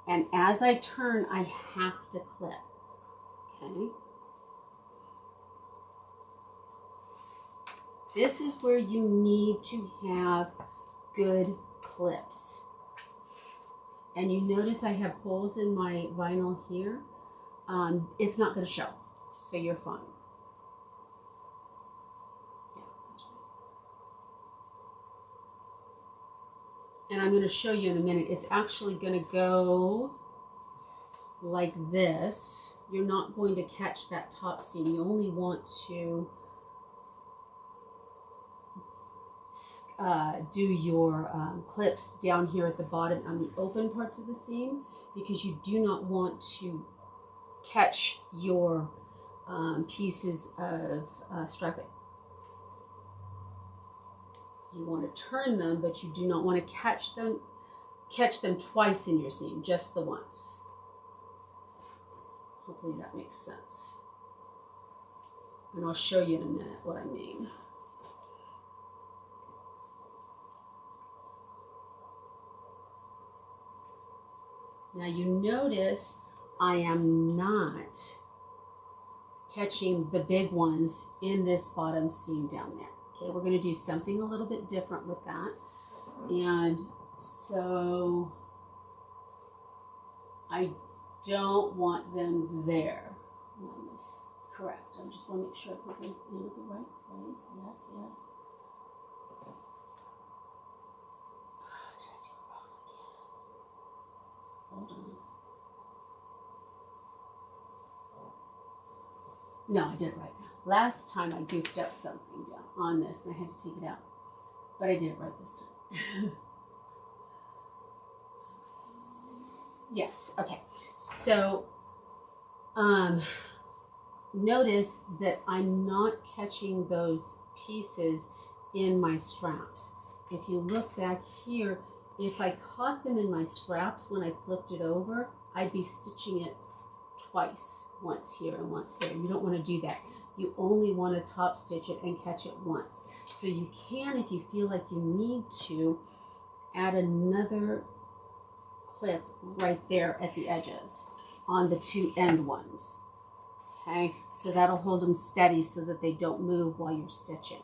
And as I turn, I have to clip, okay? This is where you need to have good clips. And you notice I have holes in my vinyl here. It's not going to show, so you're fine. Yeah, that's right. And I'm going to show you in a minute. It's actually going to go like this. You're not going to catch that top seam. You only want to do your clips down here at the bottom on the open parts of the seam, because you do not want to catch your pieces of striping. You want to turn them, but you do not want to catch them twice in your seam, just the once. Hopefully that makes sense. And I'll show you in a minute what I mean. Now you notice I am not catching the big ones in this bottom seam down there. Okay, we're going to do something a little bit different with that. And so I don't want them there. Correct. I just want to make sure I put those in at the right place. Yes, yes. Did I do it wrong again? Hold on. No, I did it right. Last time I goofed up something down on this and I had to take it out. But I did it right this time. Yes, okay. So, notice that I'm not catching those pieces in my straps. If you look back here, if I caught them in my straps when I flipped it over, I'd be stitching it twice, once here and once there. You don't want to do that. You only want to top stitch it and catch it once. So you can, if you feel like you need to, add another clip right there at the edges on the two end ones. Okay, so that'll hold them steady so that they don't move while you're stitching.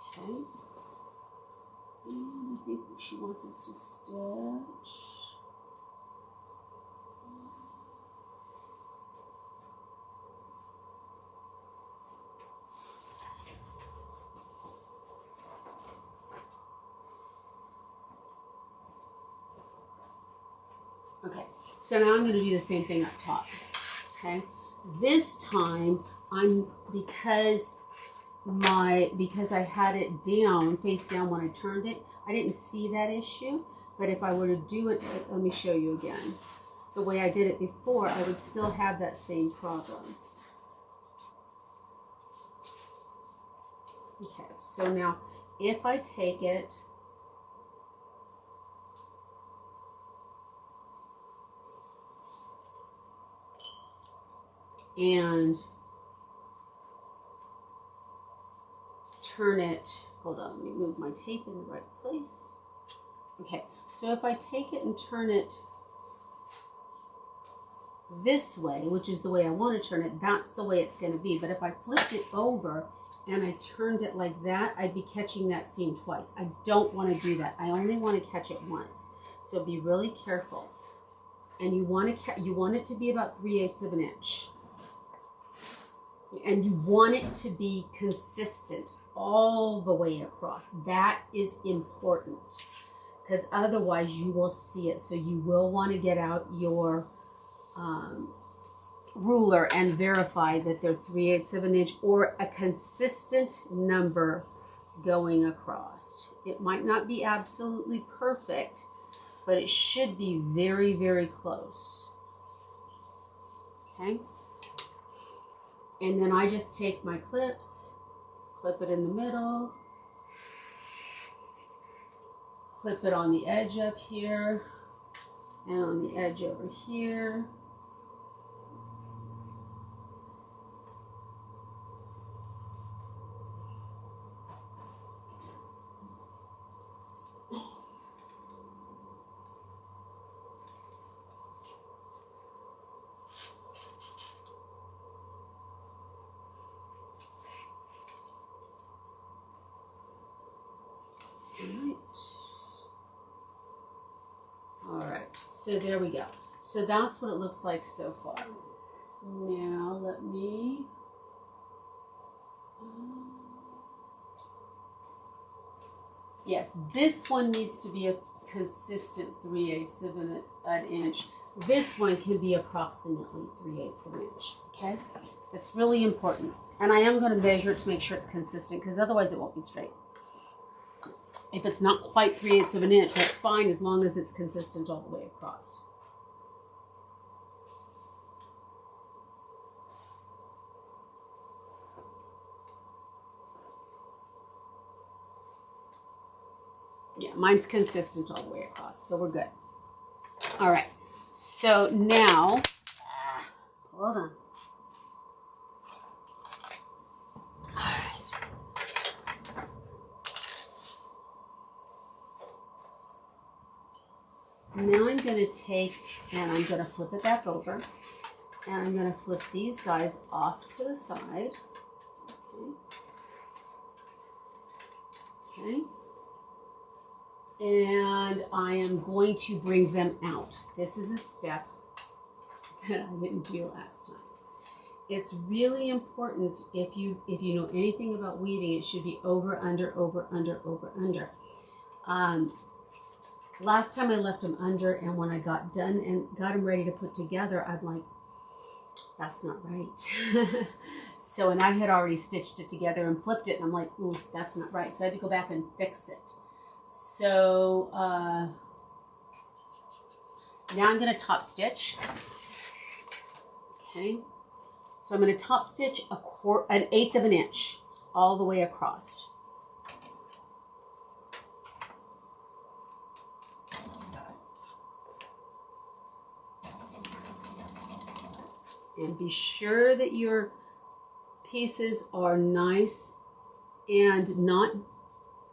Okay, and I think she wants us to stitch. Okay, so now I'm going to do the same thing up top. Okay, this time because I had it down, face down when I turned it, I didn't see that issue. But if I were to do it, let me show you again. The way I did it before, I would still have that same problem. So now if I take it and turn it, hold on, let me move my tape in the right place. Okay, so if I take it and turn it this way, which is the way I want to turn it, that's the way it's going to be. But if I flipped it over and I turned it like that, I'd be catching that seam twice. I don't want to do that. I only want to catch it once. So be really careful. And you want it to be about 3/8 of an inch. And you want it to be consistent all the way across. That is important, because otherwise you will see it. So you will want to get out your ruler and verify that they're 3/8 of an inch or a consistent number going across. It might not be absolutely perfect, but it should be very, very close. Okay? And then I just take my clips, clip it in the middle, clip it on the edge up here, and on the edge over here. All right, so there we go. So that's what it looks like so far. Now let me, yes, this one needs to be a consistent 3/8 of an inch. This one can be approximately 3/8 of an inch, okay? That's really important. And I am going to measure it to make sure it's consistent, because otherwise it won't be straight. If it's not quite 3/8 of an inch, that's fine as long as it's consistent all the way across. Yeah, mine's consistent all the way across, so we're good. All right, so now, hold on. Now I'm going to take and I'm going to flip it back over, and I'm going to flip these guys off to the side. Okay. And I am going to bring them out. This is a step that I didn't do last time. It's really important, if you know anything about weaving, it should be over, under, over, under, over, under. Last time I left them under, and when I got done and got them ready to put together, I'm like, that's not right. So, and I had already stitched it together and flipped it, and I'm like, that's not right. So I had to go back and fix it. So now I'm going to top stitch. Okay. So I'm going to top stitch an 1/8 of an inch all the way across. And be sure that your pieces are nice and not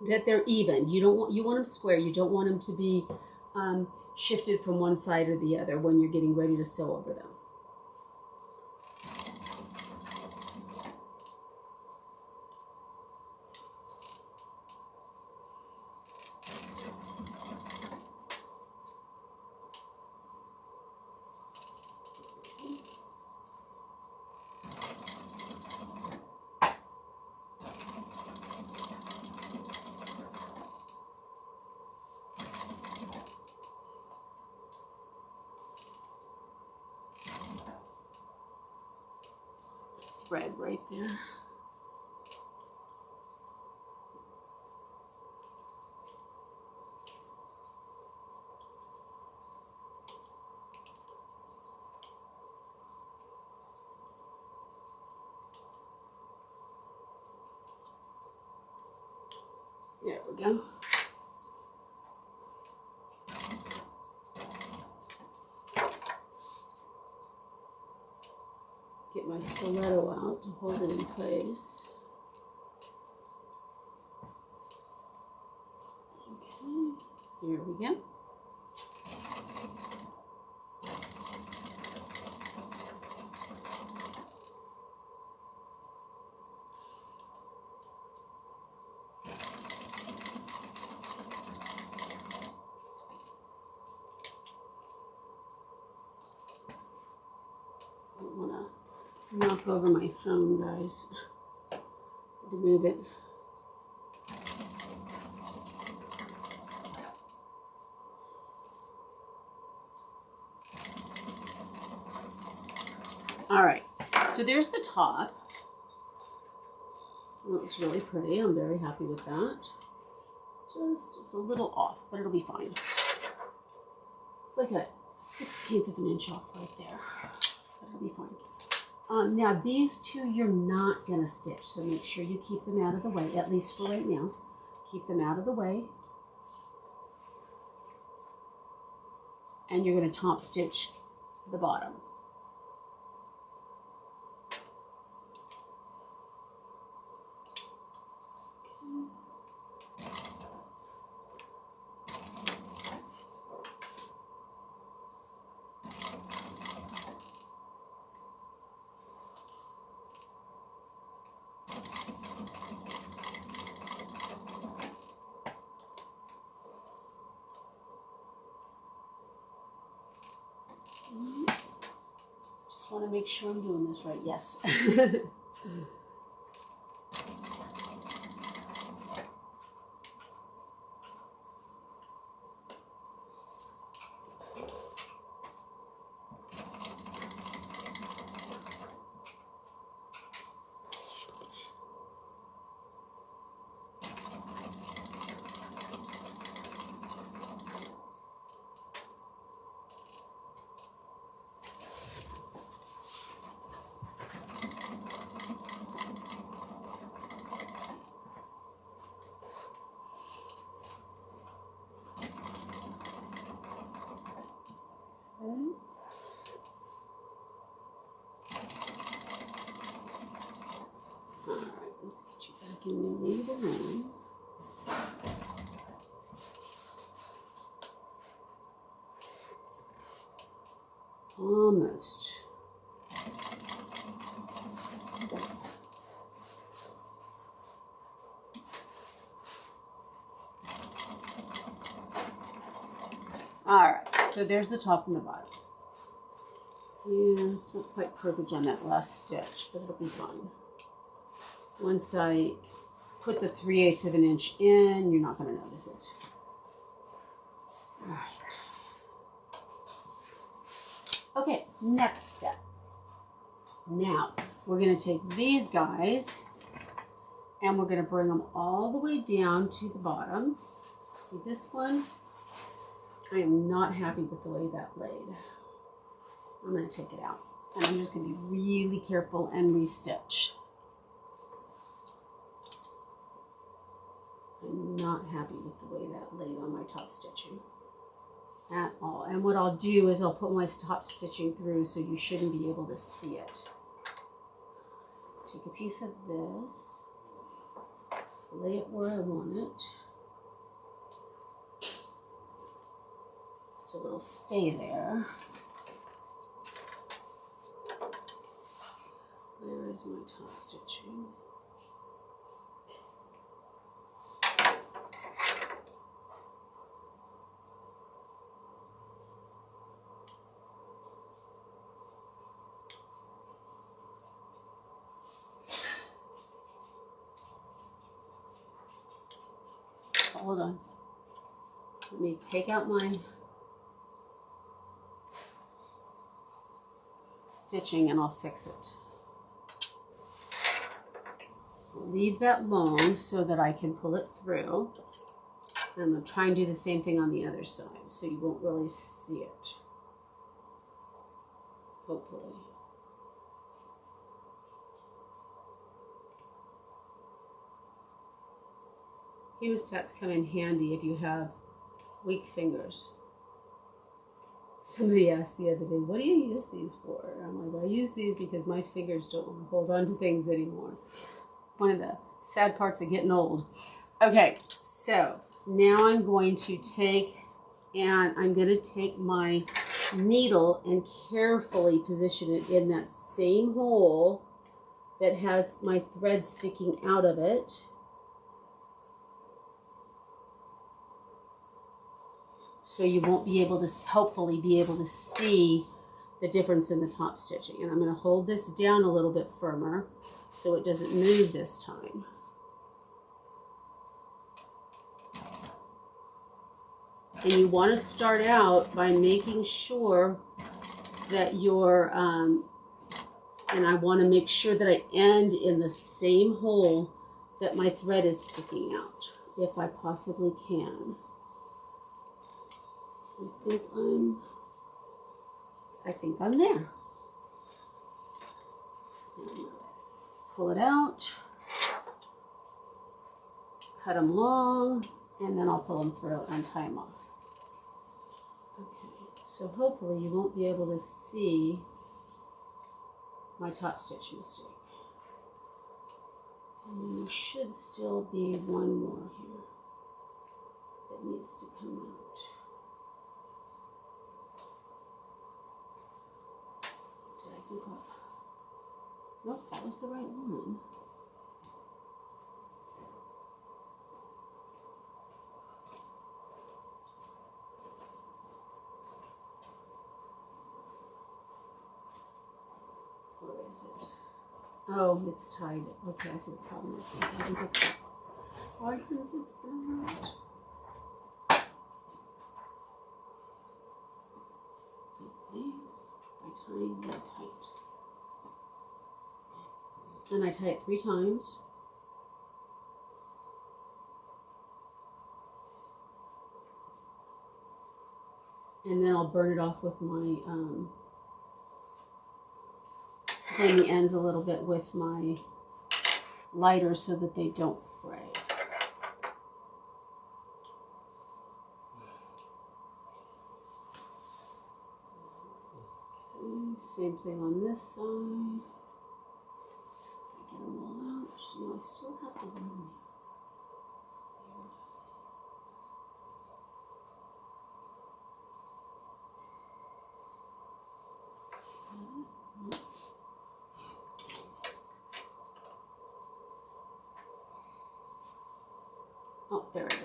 that they're even. You want them square. You don't want them to be shifted from one side or the other when you're getting ready to sew over them. Thread right there. There we go. Get my stiletto out to hold it in place. Okay, here we go. I don't want to knock over my phone, guys. To move it. All right, so there's the top. It looks really pretty. I'm very happy with that. It's a little off, but it'll be fine. It's like a 1/16 of an inch off right there, but it'll be fine. Now these two you're not gonna stitch, so make sure you keep them out of the way, at least for right now. Keep them out of the way. And you're gonna top stitch the bottom. Just want to make sure I'm doing this right. Yes. Alright, let's get you back in there, leave it alone. Almost. Alright, so there's the top and the bottom. Yeah, it's not quite perfect on that last stitch, but it'll be fine. Once I put the 3/8 of an inch in, you're not going to notice it. All right. Okay, next step. Now, we're going to take these guys and we're going to bring them all the way down to the bottom. See this one? I am not happy with the way that laid. I'm going to take it out. And I'm just going to be really careful and re-stitch. I'm not happy with the way that laid on my top stitching at all. And what I'll do is I'll put my top stitching through so you shouldn't be able to see it. Take a piece of this, lay it where I want it, so it'll stay there. Where is my top stitching? Hold on. Let me take out my stitching and I'll fix it. I'll leave that long so that I can pull it through. And I'm going to try and do the same thing on the other side so you won't really see it. Hopefully. Hemostats come in handy if you have weak fingers. Somebody asked the other day, what do you use these for? And I'm like, I use these because my fingers don't want to hold on to things anymore. One of the sad parts of getting old. Okay, so now I'm going to take my needle and carefully position it in that same hole that has my thread sticking out of it. So you won't be able to, hopefully be able to see the difference in the top stitching. And I'm going to hold this down a little bit firmer so it doesn't move this time. And you want to start out by making sure that your, and I want to make sure that I end in the same hole that my thread is sticking out, if I possibly can. I think I'm there. Pull it out, cut them long, and then I'll pull them through and tie them off. Okay, so hopefully you won't be able to see my top stitch mistake. And then there should still be one more here that needs to come out. Nope, that was the right one. Where is it? Oh, it's tied. Okay, I see the problem is I can fix that. Oh, I can fix that. By tying that tight. And I tie it 3 times. And then I'll burn it off with my, burn the ends a little bit with my lighter so that they don't fray. Okay, same thing on this side. Get them all out. No, I still have the one. Oh, there it is.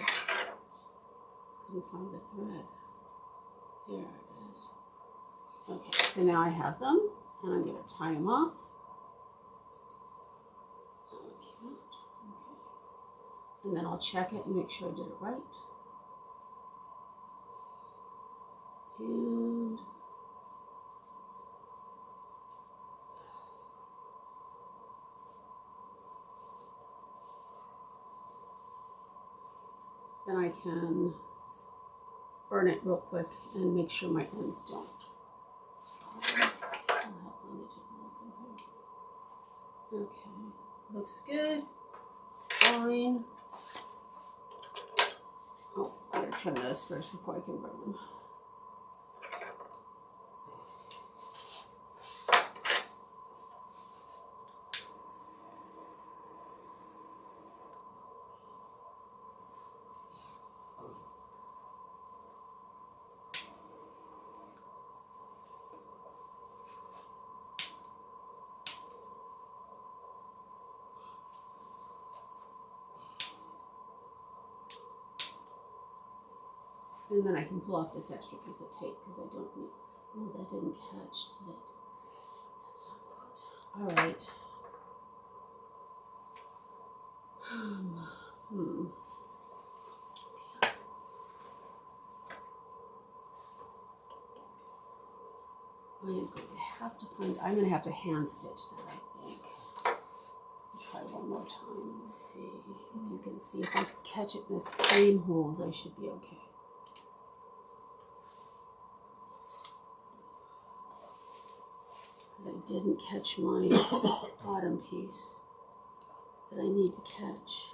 Couldn't find the thread. There it is. Okay, so now I have them, and I'm going to tie them off. And then I'll check it and make sure I did it right. And then I can burn it real quick and make sure my ends don't. I still have one that didn't work in here. Okay, looks good. It's fine. Oh, I gotta trim those first before I can burn them. And then I can pull off this extra piece of tape because I don't need. Oh, that didn't catch, did it? That's not good. All right. I am going to have to find. I'm going to have to hand stitch that, I think. I'll try one more time and see if you can see. If I catch it in the same holes, I should be okay. Because I didn't catch my bottom piece that I need to catch.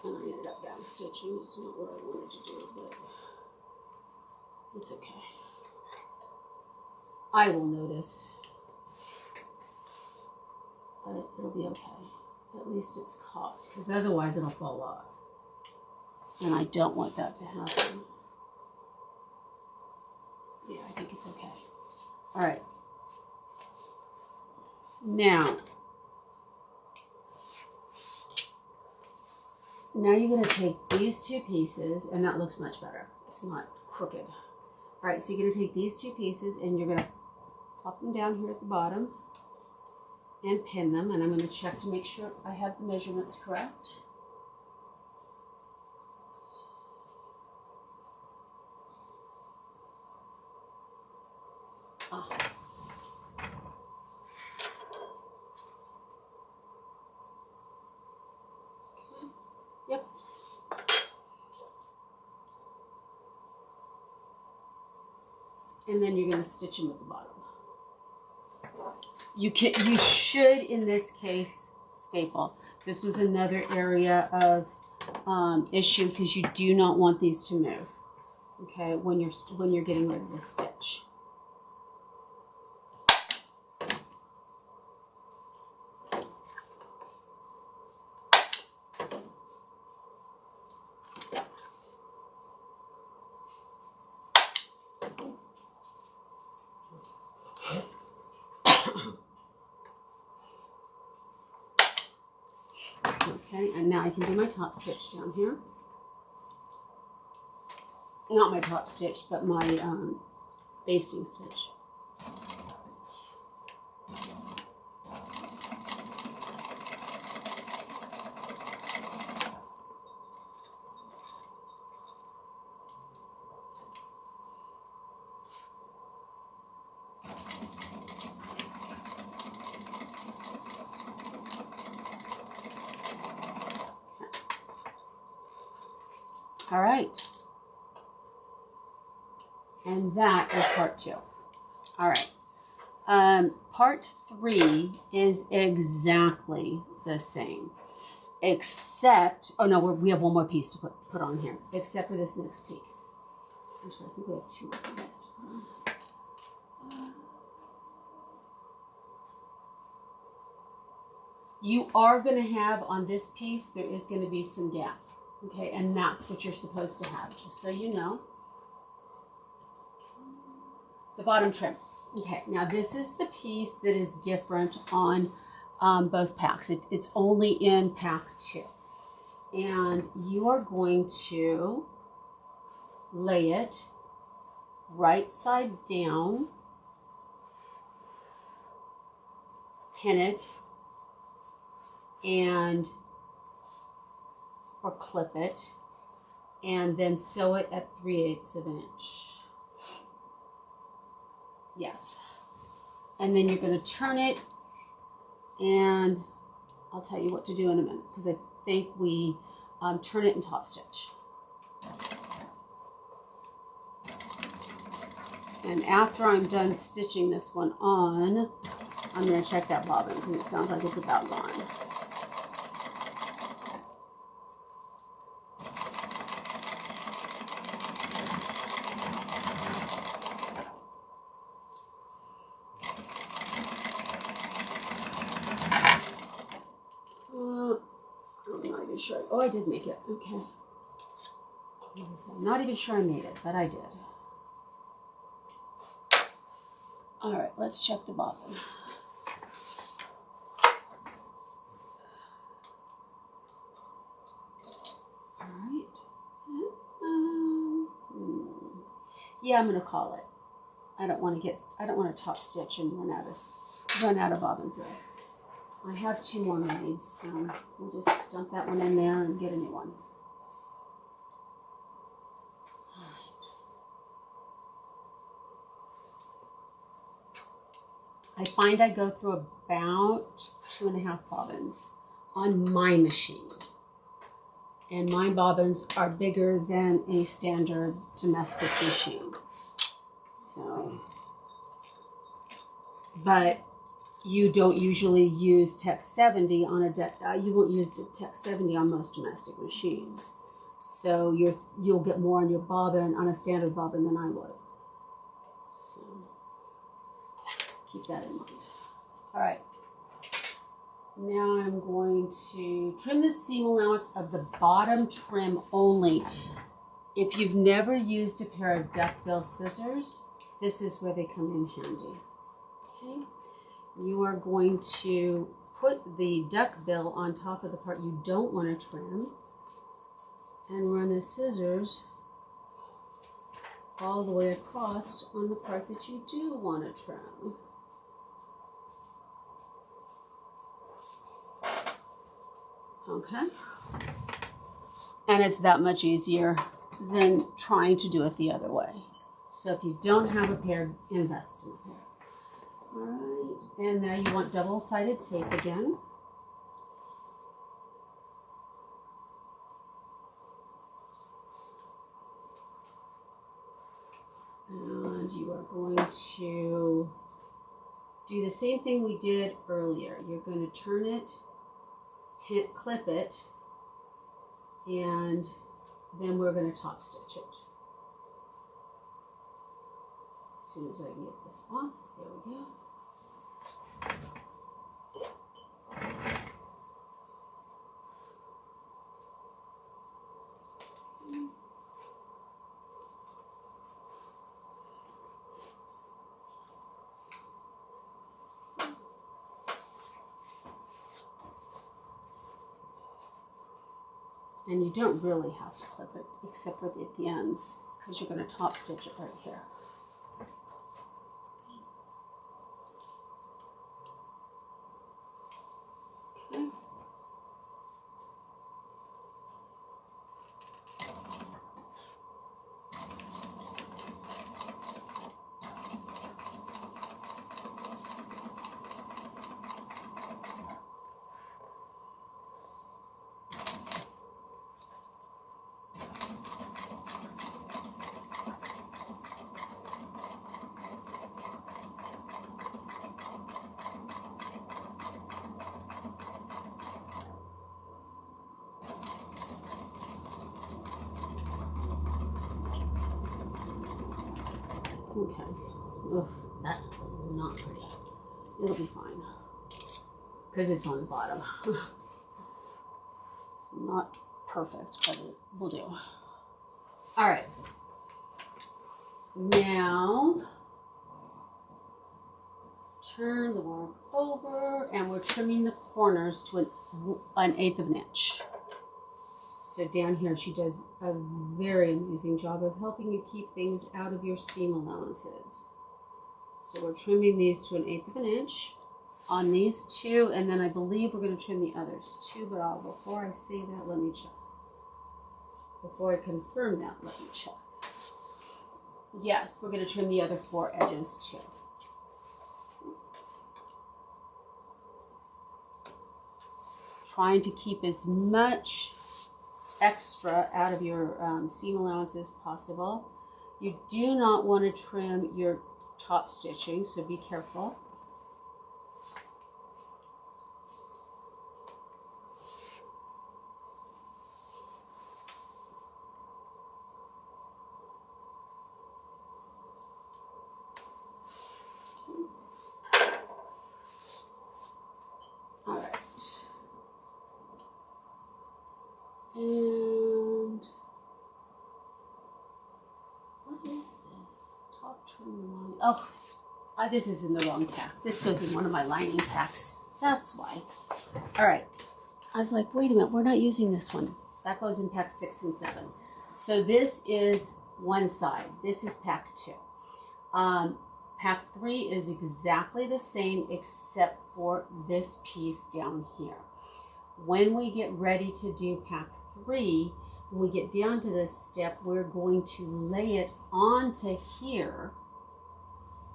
And I ended up down stitching. It's not what I wanted to do, but it's okay. I will notice. But it'll be okay. At least it's caught, because otherwise it'll fall off. And I don't want that to happen. Yeah, I think it's okay. All right. Now you're going to take these two pieces, and that looks much better. It's not crooked. All right, so you're going to take these two pieces, and you're going to plop them down here at the bottom and pin them. And I'm going to check to make sure I have the measurements correct. Ah. Yep. And then you're going to stitch them at the bottom. You should, in this case, staple. This was another area of issue, because you do not want these to move. Okay, when you're getting ready to stitch. Okay, and now I can do my top stitch down here. Not my top stitch, but my basting stitch. All right. And that is part 2. All right. Part 3 is exactly the same, except, oh no, we have one more piece to put on here, except for this next piece. Actually, I think we have 2 more pieces to put on. You are going to have on this piece, there is going to be some gap. Okay, and that's what you're supposed to have, just so you know. The bottom trim. Okay, now this is the piece that is different on both packs. It's only in pack 2. And you are going to lay it right side down, pin it, and or clip it, and then sew it at 3/8 of an inch. Yes. And then you're going to turn it, and I'll tell you what to do in a minute, because I think we turn it and top stitch. And after I'm done stitching this one on, I'm going to check that bobbin, because it sounds like it's about gone. I'm not even sure. Oh, I did make it. Okay. I'm not even sure I made it, but I did. All right, let's check the bobbin. All right. Yeah, I'm gonna call it. I don't want to top stitch and run out of bobbin thread. I have 2 more made, so we'll just dump that one in there and get a new one. I find I go through about 2.5 bobbins on my machine. And my bobbins are bigger than a standard domestic machine. So, but you don't usually use Tech 70 on you won't use Tech 70 on most domestic machines. So you'll get more on your bobbin, on a standard bobbin, than I would. So keep that in mind. All right. Now I'm going to trim the seam allowance of the bottom trim only. If you've never used a pair of duckbill scissors, this is where they come in handy. Okay. You are going to put the duckbill on top of the part you don't want to trim and run the scissors all the way across on the part that you do want to trim. Okay? And it's that much easier than trying to do it the other way. So if you don't have a pair, invest in a pair. All right, and now you want double-sided tape again. And you are going to do the same thing we did earlier. You're going to turn it, clip it, and then we're going to top stitch it. As soon as I can get this off, there we go. And you don't really have to clip it, except for at the ends, because you're going to top stitch it right here. Okay. Okay. Oof, that was not pretty. It'll be fine. Because it's on the bottom. It's not perfect, but it will do. Alright. Now, turn the work over, and we're trimming the corners to an 1/8 of an inch. So down here, she does a very amazing job of helping you keep things out of your seam allowances. So we're trimming these to 1/8 of an inch on these two, and then I believe we're going to trim the others too, but before I say that, let me check. Before I confirm that, let me check. Yes, we're going to trim the other 4 edges too. Trying to keep as much extra out of your seam allowance as possible. You do not want to trim your top stitching, so be careful. All right. And what is this? Top trim line. Oh, this is in the wrong pack. This goes in one of my lining packs. That's why. All right. I was like, wait a minute, we're not using this one. That goes in pack 6 and 7. So this is one side. This is pack 2. Pack 3 is exactly the same except for this piece down here. When we get ready to do pack 3, when we get down to this step, we're going to lay it onto here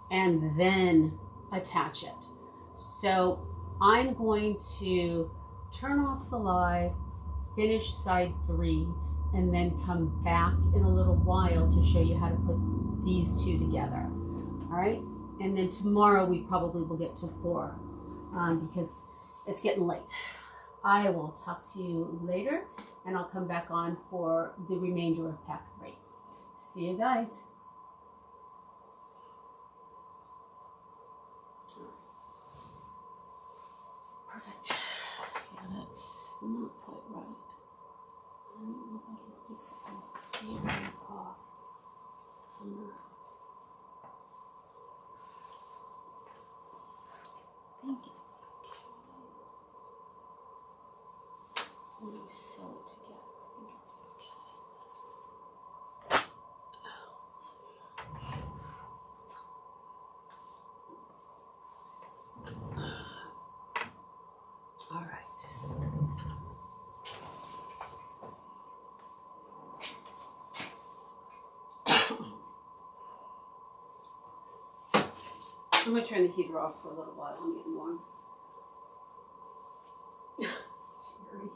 and then attach it. So I'm going to turn off the light, finish side 3 and then come back in a little while to show you how to put these 2 together. All right, and then tomorrow we probably will get to 4 because it's getting late. I will talk to you later, and I'll come back on for the remainder of pack 3. See you guys. Perfect. Yeah, that's not quite right. I don't know if I can fix it because it's very off sooner. Thank you. When you sew it together, I think it'll be okay. All right. I'm going to turn the heater off for a little while. I'm getting warm. Cherry.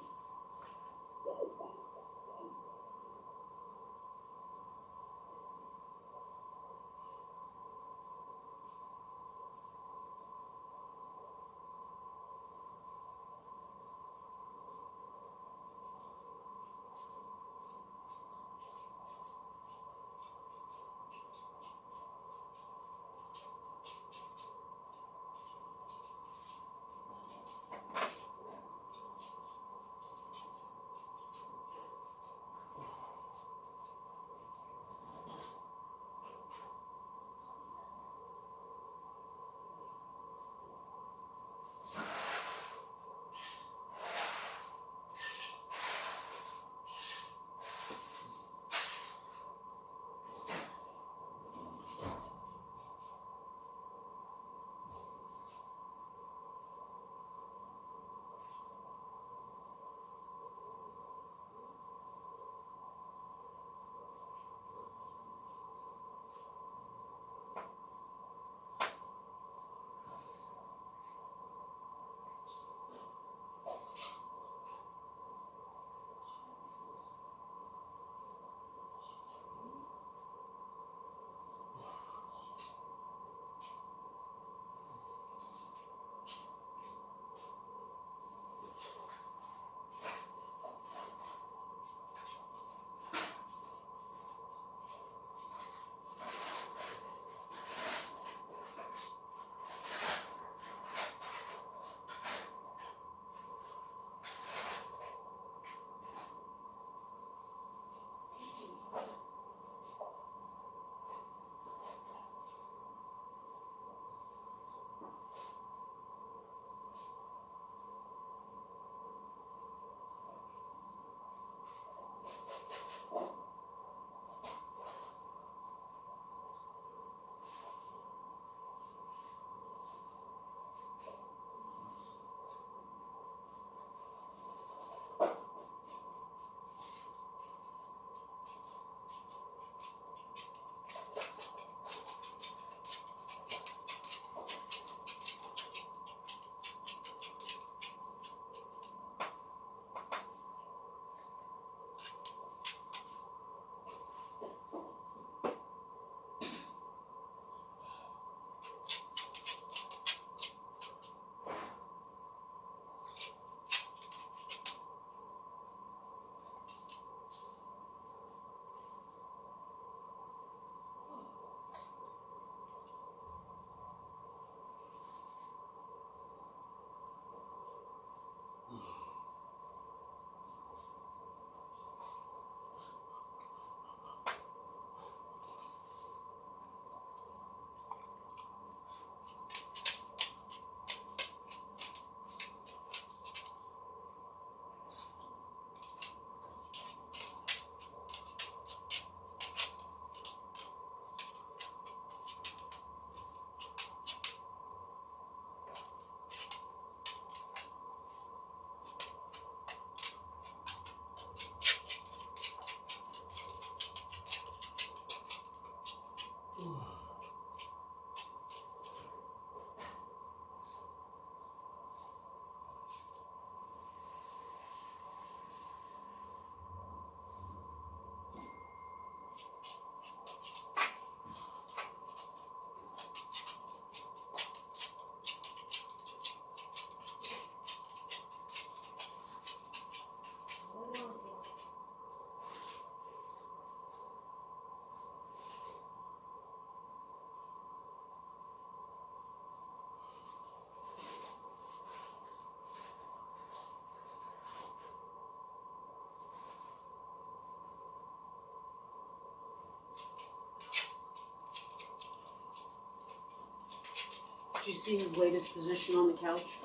Did you see his latest position on the couch?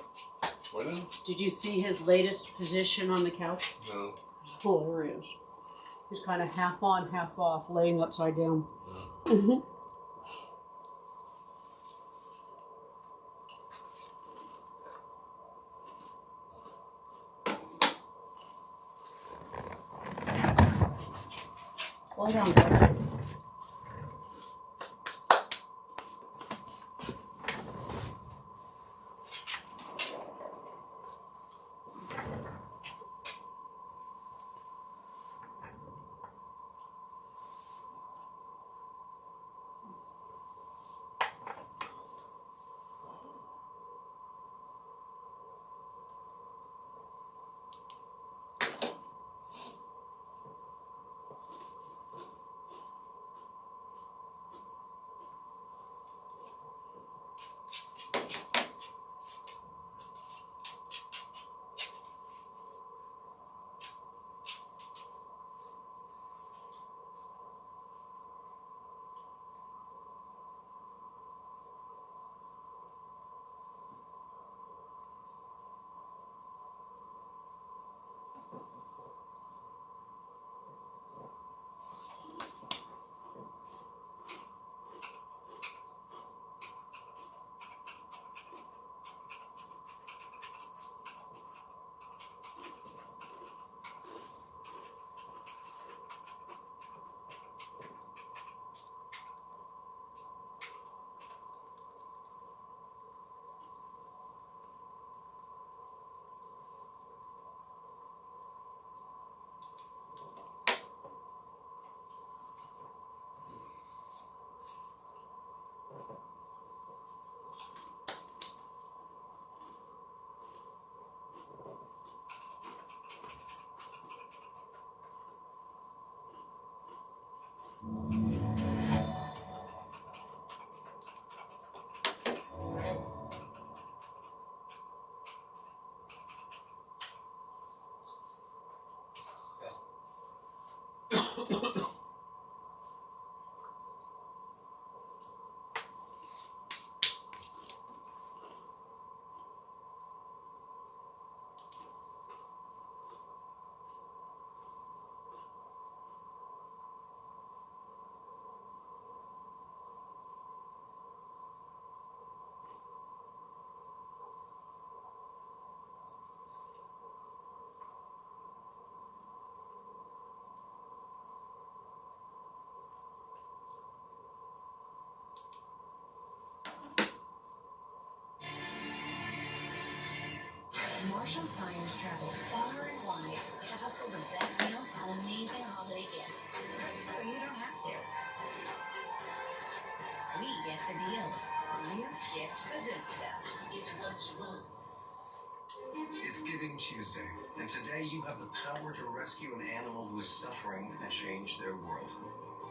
What now?
Did you see his latest position on the couch?
No.
Hilarious. He's kind of half on, half off, laying upside down. Lie down, George.
Marshall's buyers travel far and wide to hustle the best meals on amazing holiday gifts. So you don't have to. We get the deals. You gift the good stuff.
It's Giving Tuesday, and today you have the power to rescue an animal who is suffering and change their world.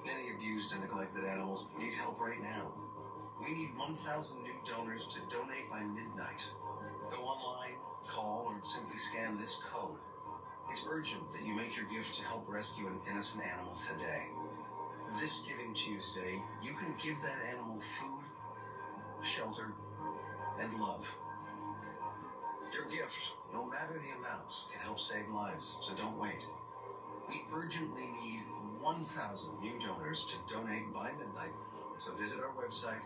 Many abused and neglected animals need help right now. We need 1,000 new donors to donate by midnight. Go online, call, or simply scan this code. It's urgent that you make your gift to help rescue an innocent animal today. This Giving Tuesday, you can give that animal food, shelter, and love. Your gift, no matter the amount, can help save lives, so don't wait. We urgently need 1,000 new donors to donate by midnight, so visit our website,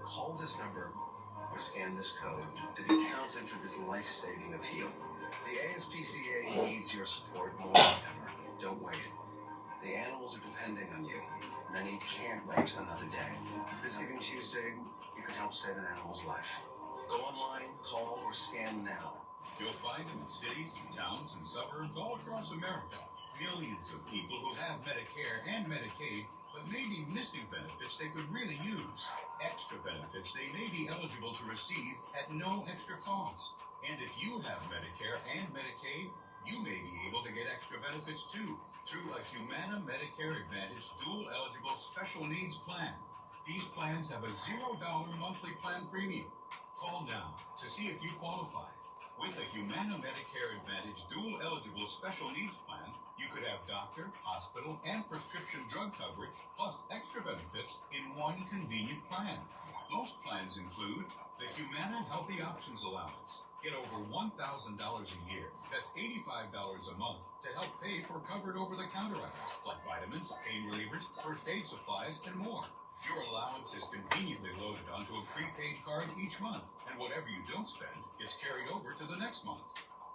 call this number, or scan this code to be counted for this life-saving appeal. The ASPCA needs your support more than ever. Don't wait. The animals are depending on you. Many can't wait another day. This Giving Tuesday, you can help save an animal's life. Go online, call, or scan now.
You'll find them in cities, towns, and suburbs all across America. Millions of people who have Medicare and Medicaid, but may be missing benefits they could really use. Extra benefits they may be eligible to receive at no extra cost. And if you have Medicare and Medicaid, you may be able to get extra benefits too through a Humana Medicare Advantage dual eligible special needs plan. These plans have a $0 monthly plan premium. Call now to see if you qualify. With a Humana Medicare Advantage dual eligible special needs plan, you could have doctor, hospital, and prescription drug coverage plus extra benefits in one convenient plan. Most plans include The Humana Healthy Options Allowance. Get over $1,000 a year. That's $85 a month to help pay for covered over-the-counter items like vitamins, pain relievers, first aid supplies, and more. Your allowance is conveniently loaded onto a prepaid card each month, and whatever you don't spend gets carried over to the next month.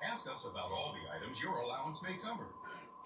Ask us about all the items your allowance may cover.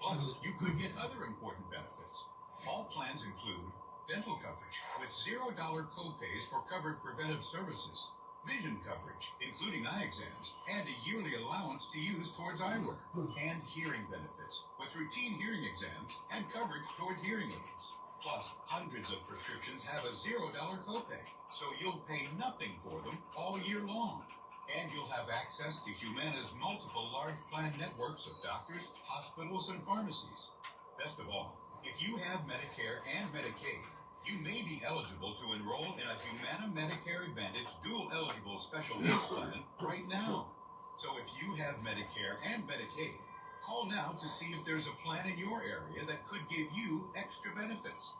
Plus, you could get other important benefits. All plans include dental coverage with $0 copays for covered preventive services, vision coverage, including eye exams, and a yearly allowance to use towards eyewear, and hearing benefits with routine hearing exams and coverage toward hearing aids. Plus, hundreds of prescriptions have a $0 copay, so you'll pay nothing for them all year long. And you'll have access to Humana's multiple large plan networks of doctors, hospitals, and pharmacies. Best of all, if you have Medicare and Medicaid, you may be eligible to enroll in a Humana Medicare Advantage dual eligible special needs plan right now. So if you have Medicare and Medicaid, call now to see if there's a plan in your area that could give you extra benefits.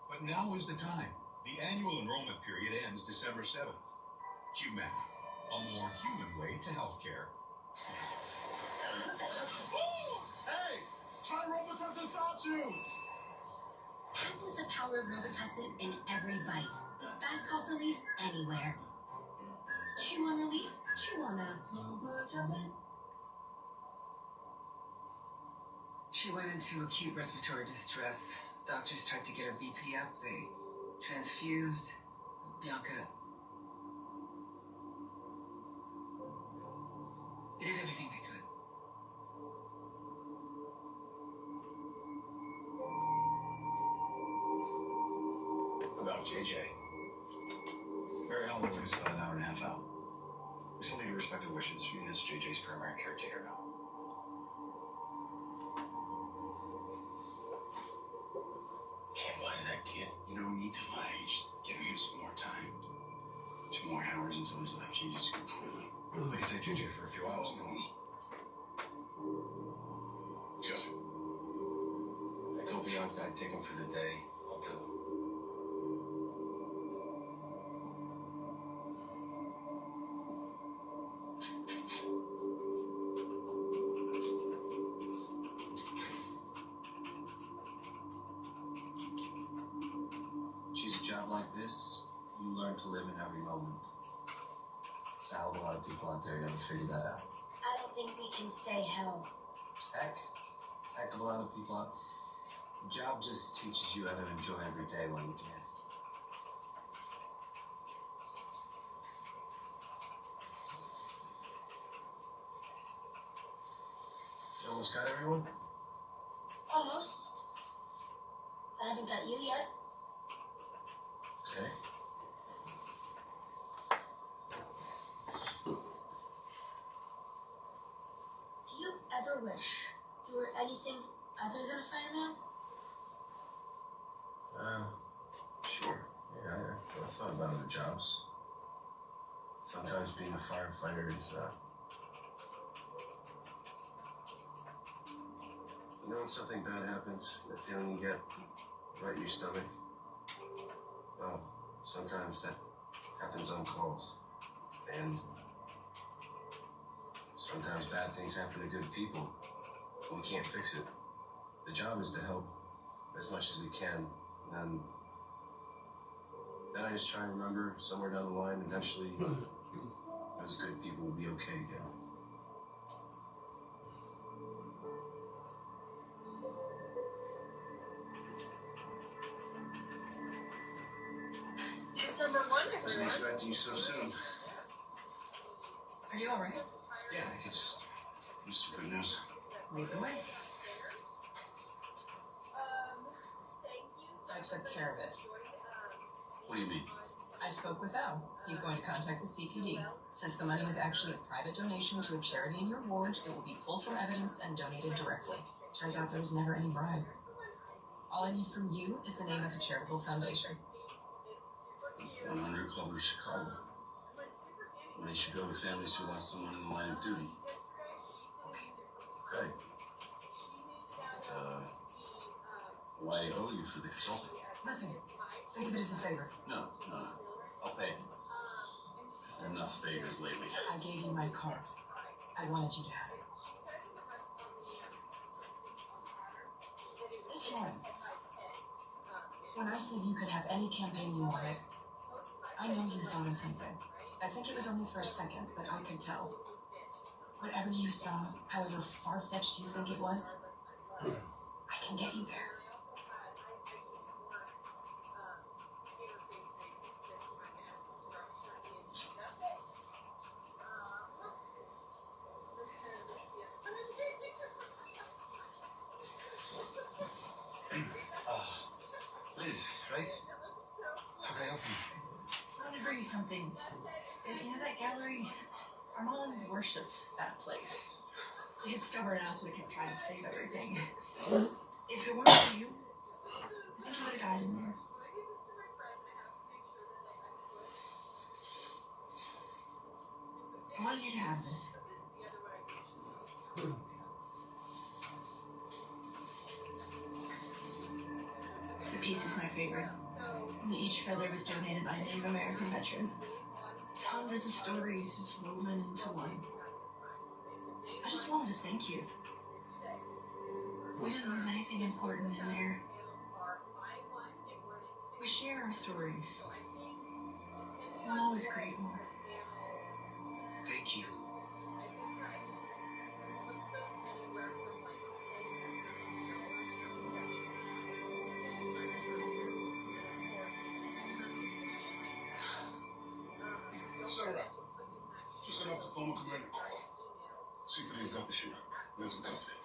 But now is the time. The annual enrollment period ends December 7th. Humana, a more human way to healthcare.
Hey! Try Robitussin soft juice!
Put the power of Robitussin in every bite. Fast cough relief anywhere. Chew on relief, chew on a Robitussin.
She went into acute respiratory distress. Doctors tried to get her BP up. They transfused. Bianca. They did everything they could.
About JJ. Mary Ellen was about an hour and a half out. We still need to respect her wishes. She is JJ's primary caretaker now. Can't lie to that kid. You don't need to lie. You just give him some more time. 2 more hours until his life changes completely. We can take JJ for a few hours. Good. I told Bianca I'd take him for the day. I'll do it. Choose a job like this, you learn to live in every moment. It's a hell of a lot of people out there never figure that out.
I don't think we can say hell.
Heck of a lot of people out. The job just teaches you how to enjoy every day when you can. You almost got everyone?
Almost. I haven't got you yet.
Okay.
Do you ever wish you were anything other than a fireman?
Sure. Yeah, I've thought about other jobs. Sometimes being a firefighter is, you know when something bad happens, the feeling you get right in your stomach? Well, sometimes that happens on calls. And sometimes bad things happen to good people. We can't fix it. The job is to help as much as we can. And then I just try and remember somewhere down the line, eventually, those good people will be okay again.
December 1,
Wasn't expecting you so soon.
Are you all right?
Yeah, I could just use some good news.
Lead the way.
Thank you.
I took care of it.
What do you mean?
I spoke with Al. He's going to contact the CPD. Since the money was actually a private donation to a charity in your ward, it will be pulled from evidence and donated directly. Turns out there was never any bribe. All I need from you is the name of the charitable foundation.
100 Club of Chicago. Money should go to families who lost someone in the line of duty. Okay. Why owe you for the consulting?
Nothing. Think of it as a favor.
No. I'll pay.
Enough favors lately.
I gave you my card. I wanted you to have it. This morning, when I said you could have any campaign you wanted, I know you thought of something. I think it was only for a second, but I could tell. Whatever you saw, however far-fetched you think it was, I can get you there.
Liz, right? How can I help you?
I want to bring you something. You know that gallery? Our mom worships that place. They get stubborn ass we kept trying to save everything. If it weren't for you, I think you would have died in there. I wanted you to have this. The piece is my favorite. Each feather was donated by a Native American veteran. It's hundreds of stories just woven into one. I just wanted to thank you. We didn't lose anything important in there. We share our stories. We'll always create more.
Thank you.
Sarah, just got off the phone with Commander Call. CPD got the shooter. Liz in custody.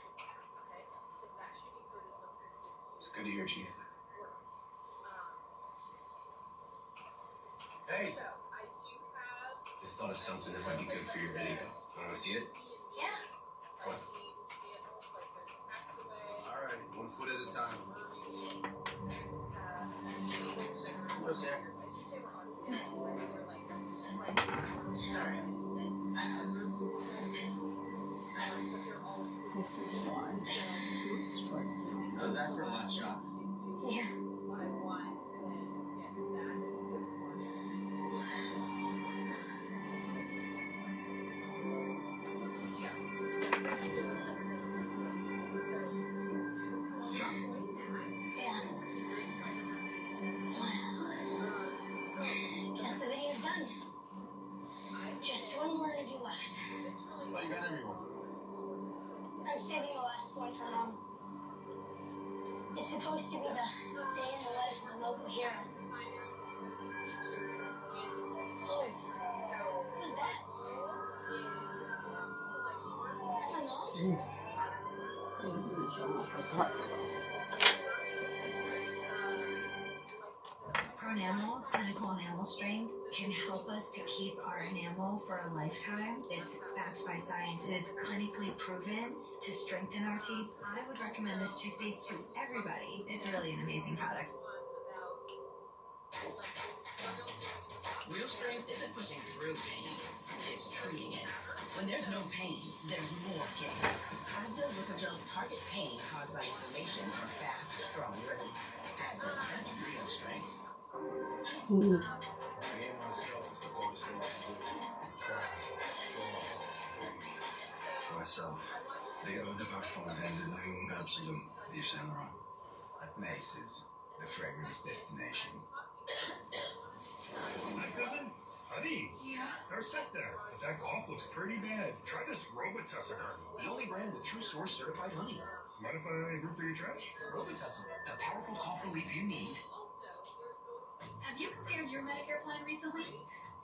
It's good to hear, Chief. Hey! Just thought of something that might be good for your video. Want to see it?
Yeah.
What? Alright, 1 foot at a time. What's that?
This is why. It's striking.
How's that for a last shot?
Yeah. Guess the video's done. Just one more interview left.
I thought you got everyone.
I'm saving the last one for Mom. It's supposed to be the day in the life of a local hero. Oh, who's that? Is that my mom? Pronamel, clinical enamel strain, can help us to keep our enamel for a lifetime. It's backed by science. It is clinically proven to strengthen our teeth. I would recommend this toothpaste to everybody. It's really an amazing product.
Real strength isn't pushing through pain, it's treating it. When there's no pain, there's more gain. Advil Licogel's target pain caused by inflammation for fast, strong relief. Advil, that's real strength.
Me and myself is the boldest thing I can do. Proud, strong, free.
To myself, the eau de parfum and the new Absolute, the Samurai. At Mace's, the fragrance destination.
Hi, Susan. Honey.
Yeah.
I respect that. But that cough looks pretty bad. Try this Robitussin.
The only brand with true source certified honey.
Mind if I root through your trash?
Robitussin, the powerful cough relief you need.
Have you compared your Medicare plan recently?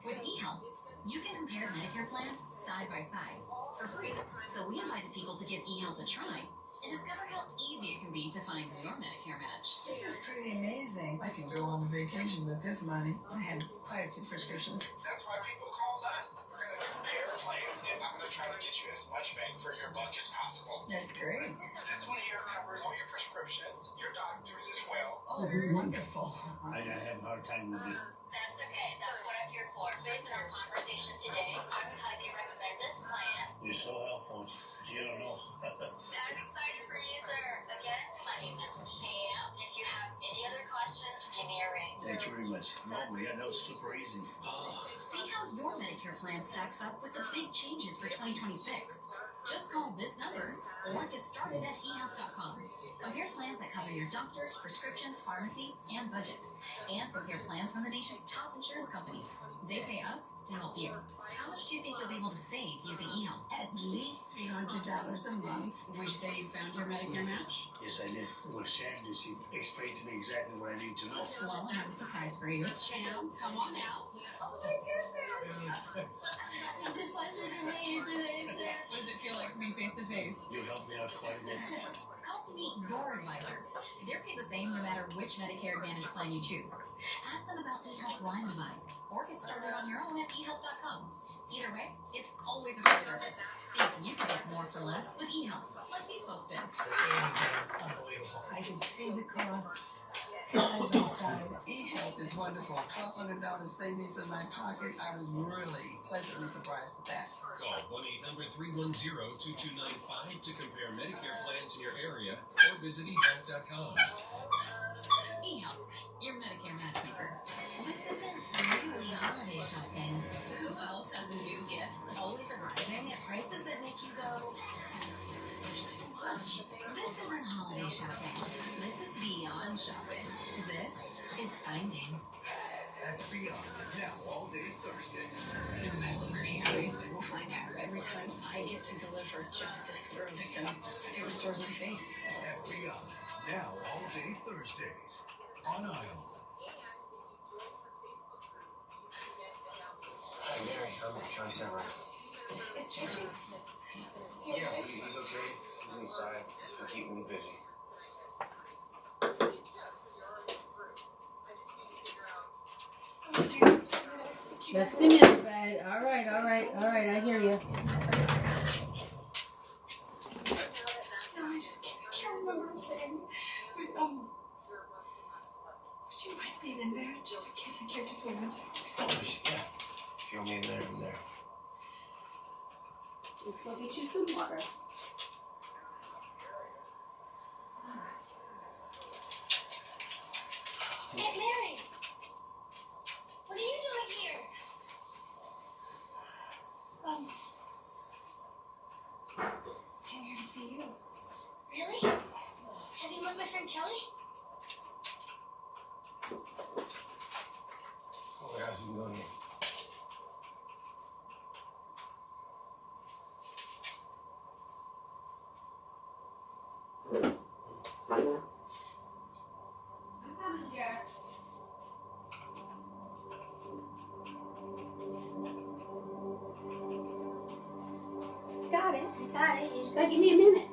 With eHealth, you can compare Medicare plans side by side for free. So we invited people to give eHealth a try and discover how easy it can be to find your Medicare match.
This is pretty amazing. I can go on vacation with this money. I have quite a few prescriptions.
That's why people call us. We're going to compare plans, and I'm going to try to get you as much bang for your buck as possible.
That's great.
This one here covers all your prescriptions, your doctors as well.
Oh, wonderful.
I had a hard time with this.
That's okay. That's what I'm here for. for. Based on our conversation today, I would highly recommend this plan.
You're so helpful. You don't know.
I'm excited for you, sir. Again, my name is Champ. If you have any other questions, give me a ring.
Thanks very much. No, yeah, that was super easy.
See how your Medicare plan stacks up with the big changes for 2026. Just call this number or get started at ehealth.com. Compare plans that cover your doctors, prescriptions, pharmacy, and budget. And compare plans from the nation's top insurance companies. They pay us to help you. How much do you think you'll be able to save using eHealth?
At least $300 a month.
Would you say you found your Medicare match?
Yes, I did. Well, Sharon did. She explained to me exactly what I need to know.
Well, I have a surprise for you. Champ, come on out.
Oh my goodness!
It's a pleasure to meet you today, sir.
What does it feel like to be face to face?
You helped me out quite a bit.
Call to meet your advisor. They're paid the same no matter which Medicare Advantage plan you choose. Ask them about the Health Line device or get started on your own at eHealth.com. Either way, it's always a free service. See if you can get more for less with eHealth, like these folks did.
Unbelievable.
I can see the costs. eHealth is wonderful. $1,200 savings in my pocket. I was really pleasantly surprised with that.
Call 1-800-310-2295 to compare Medicare plans in your area or visit eHealth.com.
eHealth, your Medicare matchmaker. This isn't really holiday shopping. Who else has new gifts always arriving at prices that make you go, there's too much. This isn't holiday shopping. This is beyond shopping. This is finding.
At Beyond, now all day Thursdays.
No matter where he hides, we'll find out. Every time I get to deliver justice for a victim, it restores my faith.
At Beyond, now all day Thursdays. On Isle.
Hey, Mary, Kelly's here, right?
It's changing.
Yeah, he's okay. He's inside. He's been keeping me busy.
Just a minute, bud. All right. I hear you.
No, I just can't remember a thing. But, would you mind being in there just in case I can't get the ones after?
Yeah. If you want me in there, I'm there.
Let's go get you some water.
Aunt Mary! What are you doing here?
Came here to see you.
Really? Have you met my friend Kelly?
Oh, how's he going here?
I'm coming, Jared.
Got it. You just gotta give me a minute.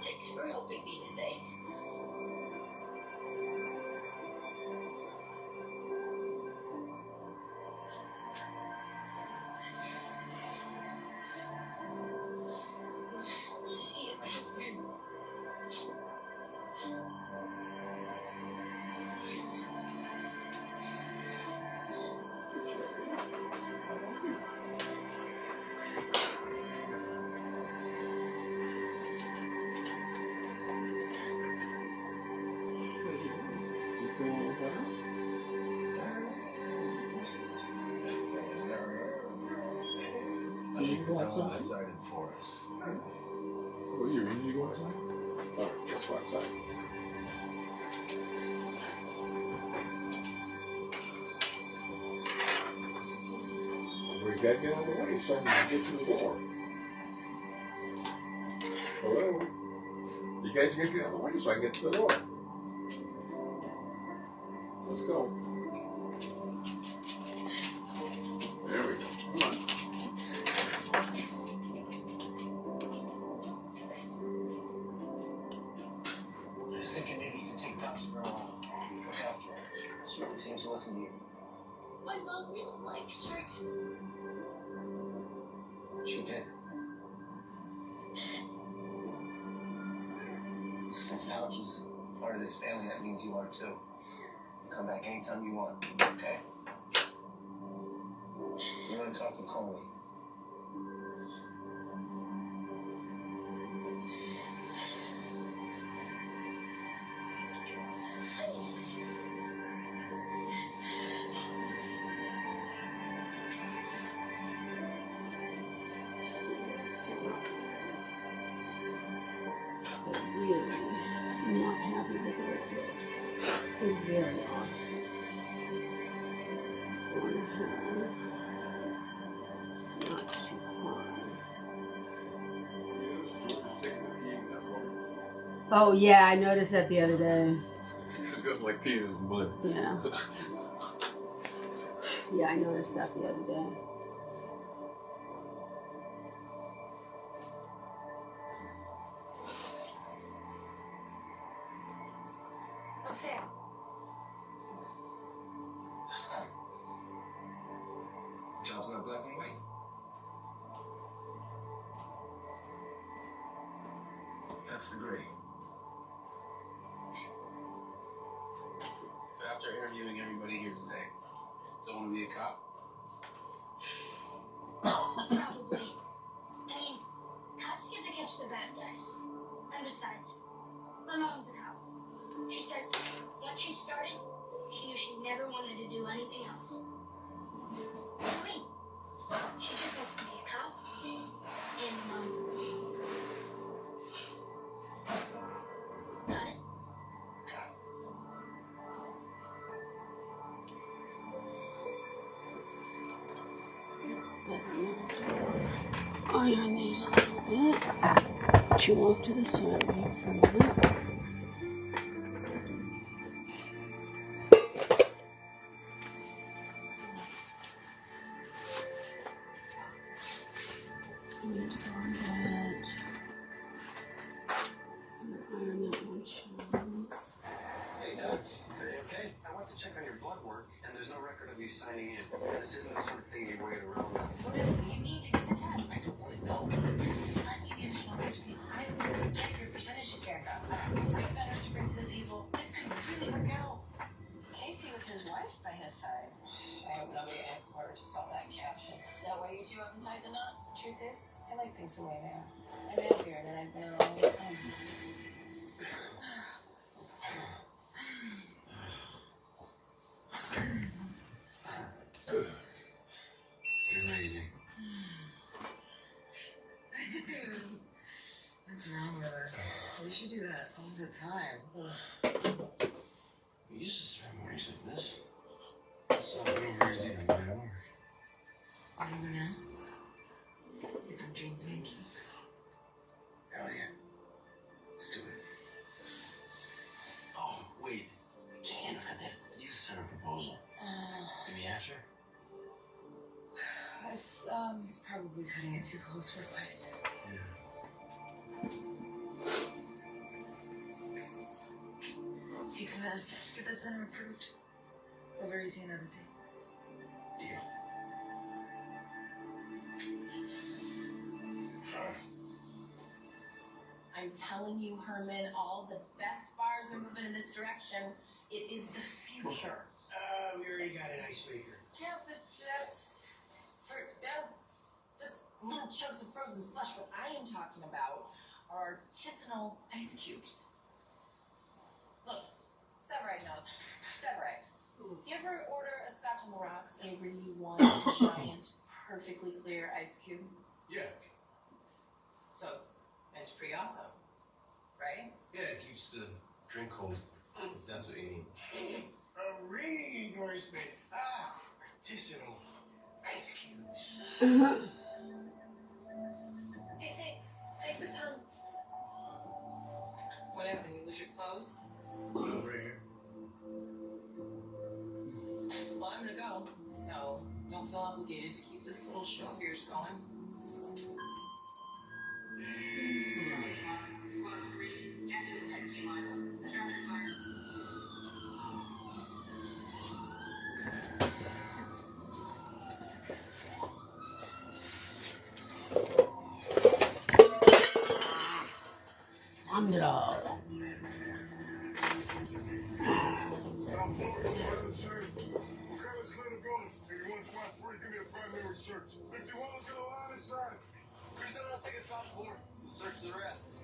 Thanks for helping me today. See you.
I think the dog decided for us.
What are you ready to go outside? Alright, let's go outside. We gotta get out of the way so I can get to the door. Hello? You guys gotta get out of the way so I can get to the door. Let's go. There we go. Come on.
I was thinking maybe you could take Pops for a while. Look after her. She really seems to listen to you.
My mom really liked her.
She did. Since Pouch is part of this family, that means you are too. Come back anytime you want, okay? You want to talk with Coley?
So really not happy with the way it looked. It was very off. Not too hard. Oh yeah, I noticed that the other day.
It's just like peeing in the mud.
Yeah. Yeah, I noticed that the other day.
What's there?
Job's not black and white. That's the grade.
So after interviewing everybody here today, still want to be a cop?
Probably. I mean, cops get to catch the bad guys. And besides, my mom's a cop. She says once she started, she knew she never wanted to do anything else. Me. She just wants to be a cop and mom. Got it?
It's better now to iron these a little bit. Put you off to the side here for a minute. I need to go on that. Iron that one too.
Hey, Doc. Are you okay? I went to check on your blood work, and there's no record of you signing in. This isn't the sort of thing you wait around with.
What is you need to get the test?
I don't want to know.
Let me get you on this week. I will check your percentages, Erica. Great vendors to bring to the table. This could really work out. Casey with his wife by his side. I hope nobody at headquarters saw that caption. That way you two haven't tied the knot. Truth is, I like things the way they are. I'm happier than I've been all the time.
You're amazing.
What's wrong with us? We should do that all the time.
We used to spend mornings like this. So I'm over here eating my work.
What do you do now? Get some dream pancakes.
Hell yeah. Let's do it. Oh, wait. I can't have had that youth center proposal. Maybe after?
It's probably cutting it too close for advice.
Yeah.
Fix a mess. Get that center approved. Over easy another day.
Deal.
I'm telling you, Herman, all the best bars are moving in this direction. It is the future.
We already got an icebreaker.
Yeah, but that's little chunks of frozen slush. What I am talking about are artisanal ice cubes. Look, Severide knows. Severide. You ever order a Scotch on the rocks and they bring you one giant
perfectly clear ice cube?
Yeah.
So it's pretty awesome, right?
Yeah, it keeps the drink cold. If that's what you need. A ringing endorsement. Artisanal ice cubes.
Hey, thanks. Thanks a ton.
What happened? You lose your clothes?
Right here.
Well, I'm gonna go, so don't feel obligated to keep this little show of yours going.
Andro.
Take a top floor. We'll search the rest.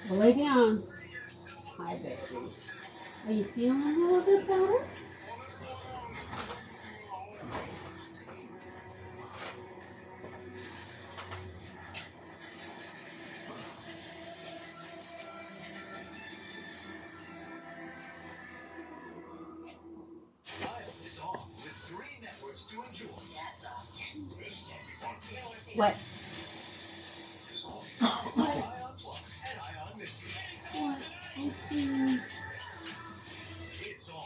Well, lay down. Hi, baby. Are you feeling a little bit better?
Is on with 3 networks to enjoy.
That's all. Yes.
What?
Ion Plus and Ion Mystery.
What? I see.
It's on.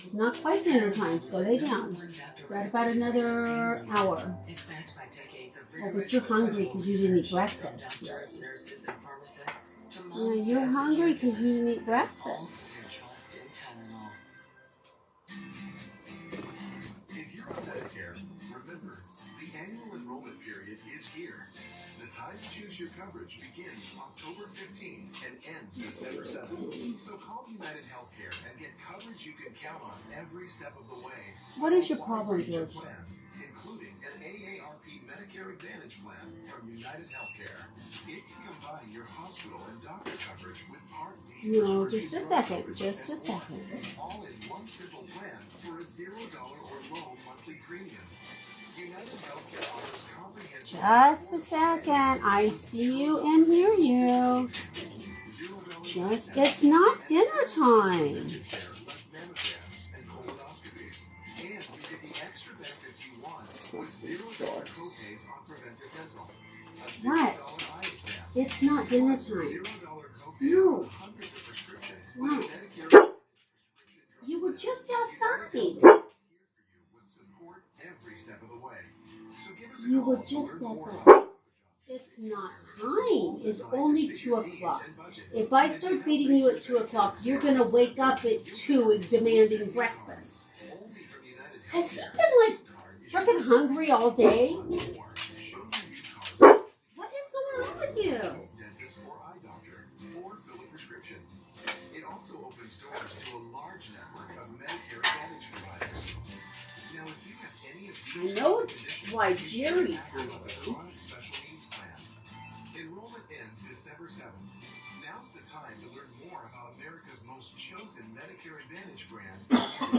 It's not quite dinner time, so lay down. Right about another hour.
It's backed by decades of
Oh, but you're hungry because you didn't eat breakfast.
doctors, nurses, and pharmacists to
Yeah,
moms
you're
that
hungry because you didn't eat
all
breakfast.
still trust in Tylenol.
If you're on Medicare, remember, the annual enrollment period is here. The time to choose your coverage begins October 15th and ends December 7th. So call United Healthcare and get coverage you can count on every step of the way.
What is your
Wide
problem,
range of
George?
plans, including an AARP Medicare Advantage plan from United Healthcare. It can combine your hospital and doctor coverage with Part D.
No,
prescription
just a
drug
second.
coverage
Just a
and
second.
more, all in one simple plan for a $0 or low monthly premium. United Healthcare offers comprehensive.
Just a second. I see you and hear you. Just, it's not dinner time.
Mammograms and colonoscopies. And you get the extra benefits you want with $0 copays on preventive dental. A $0
What?
eye exam.
It's not dinner
Plus
time.
$0 copays
No.
on hundreds of prescriptions.
No.
with Medicare prescription
You were just outside.
here for you with support every step of the way. So give us a
You
call
were
to
just
learn more
outside.
about
It's not time. It's only 2 o'clock. If I start feeding you at 2 o'clock, you're going to wake up at 2 demanding breakfast. Has he been like freaking hungry all day? What is going on with you?
dentist or eye doctor, or fill a prescription. It also opens doors to a large network of Medicare Advantage providers. Now, if you have any of
I
these
know
conditions,
why
you should
Jerry's
ask about the
hungry.
Chronic Special Needs Plan. Enrollment ends December 7th. Now's the time to learn more about America's most chosen Medicare Advantage brand in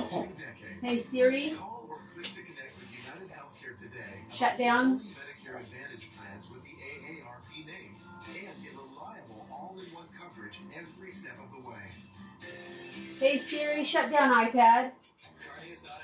2 decades.
Hey Siri,
Call or click to connect with United Healthcare today.
shut down.
Medicare Advantage plans with the AARP name and get reliable all-in-one coverage every step of the way.
Hey Siri, shut down iPad.
Carne asada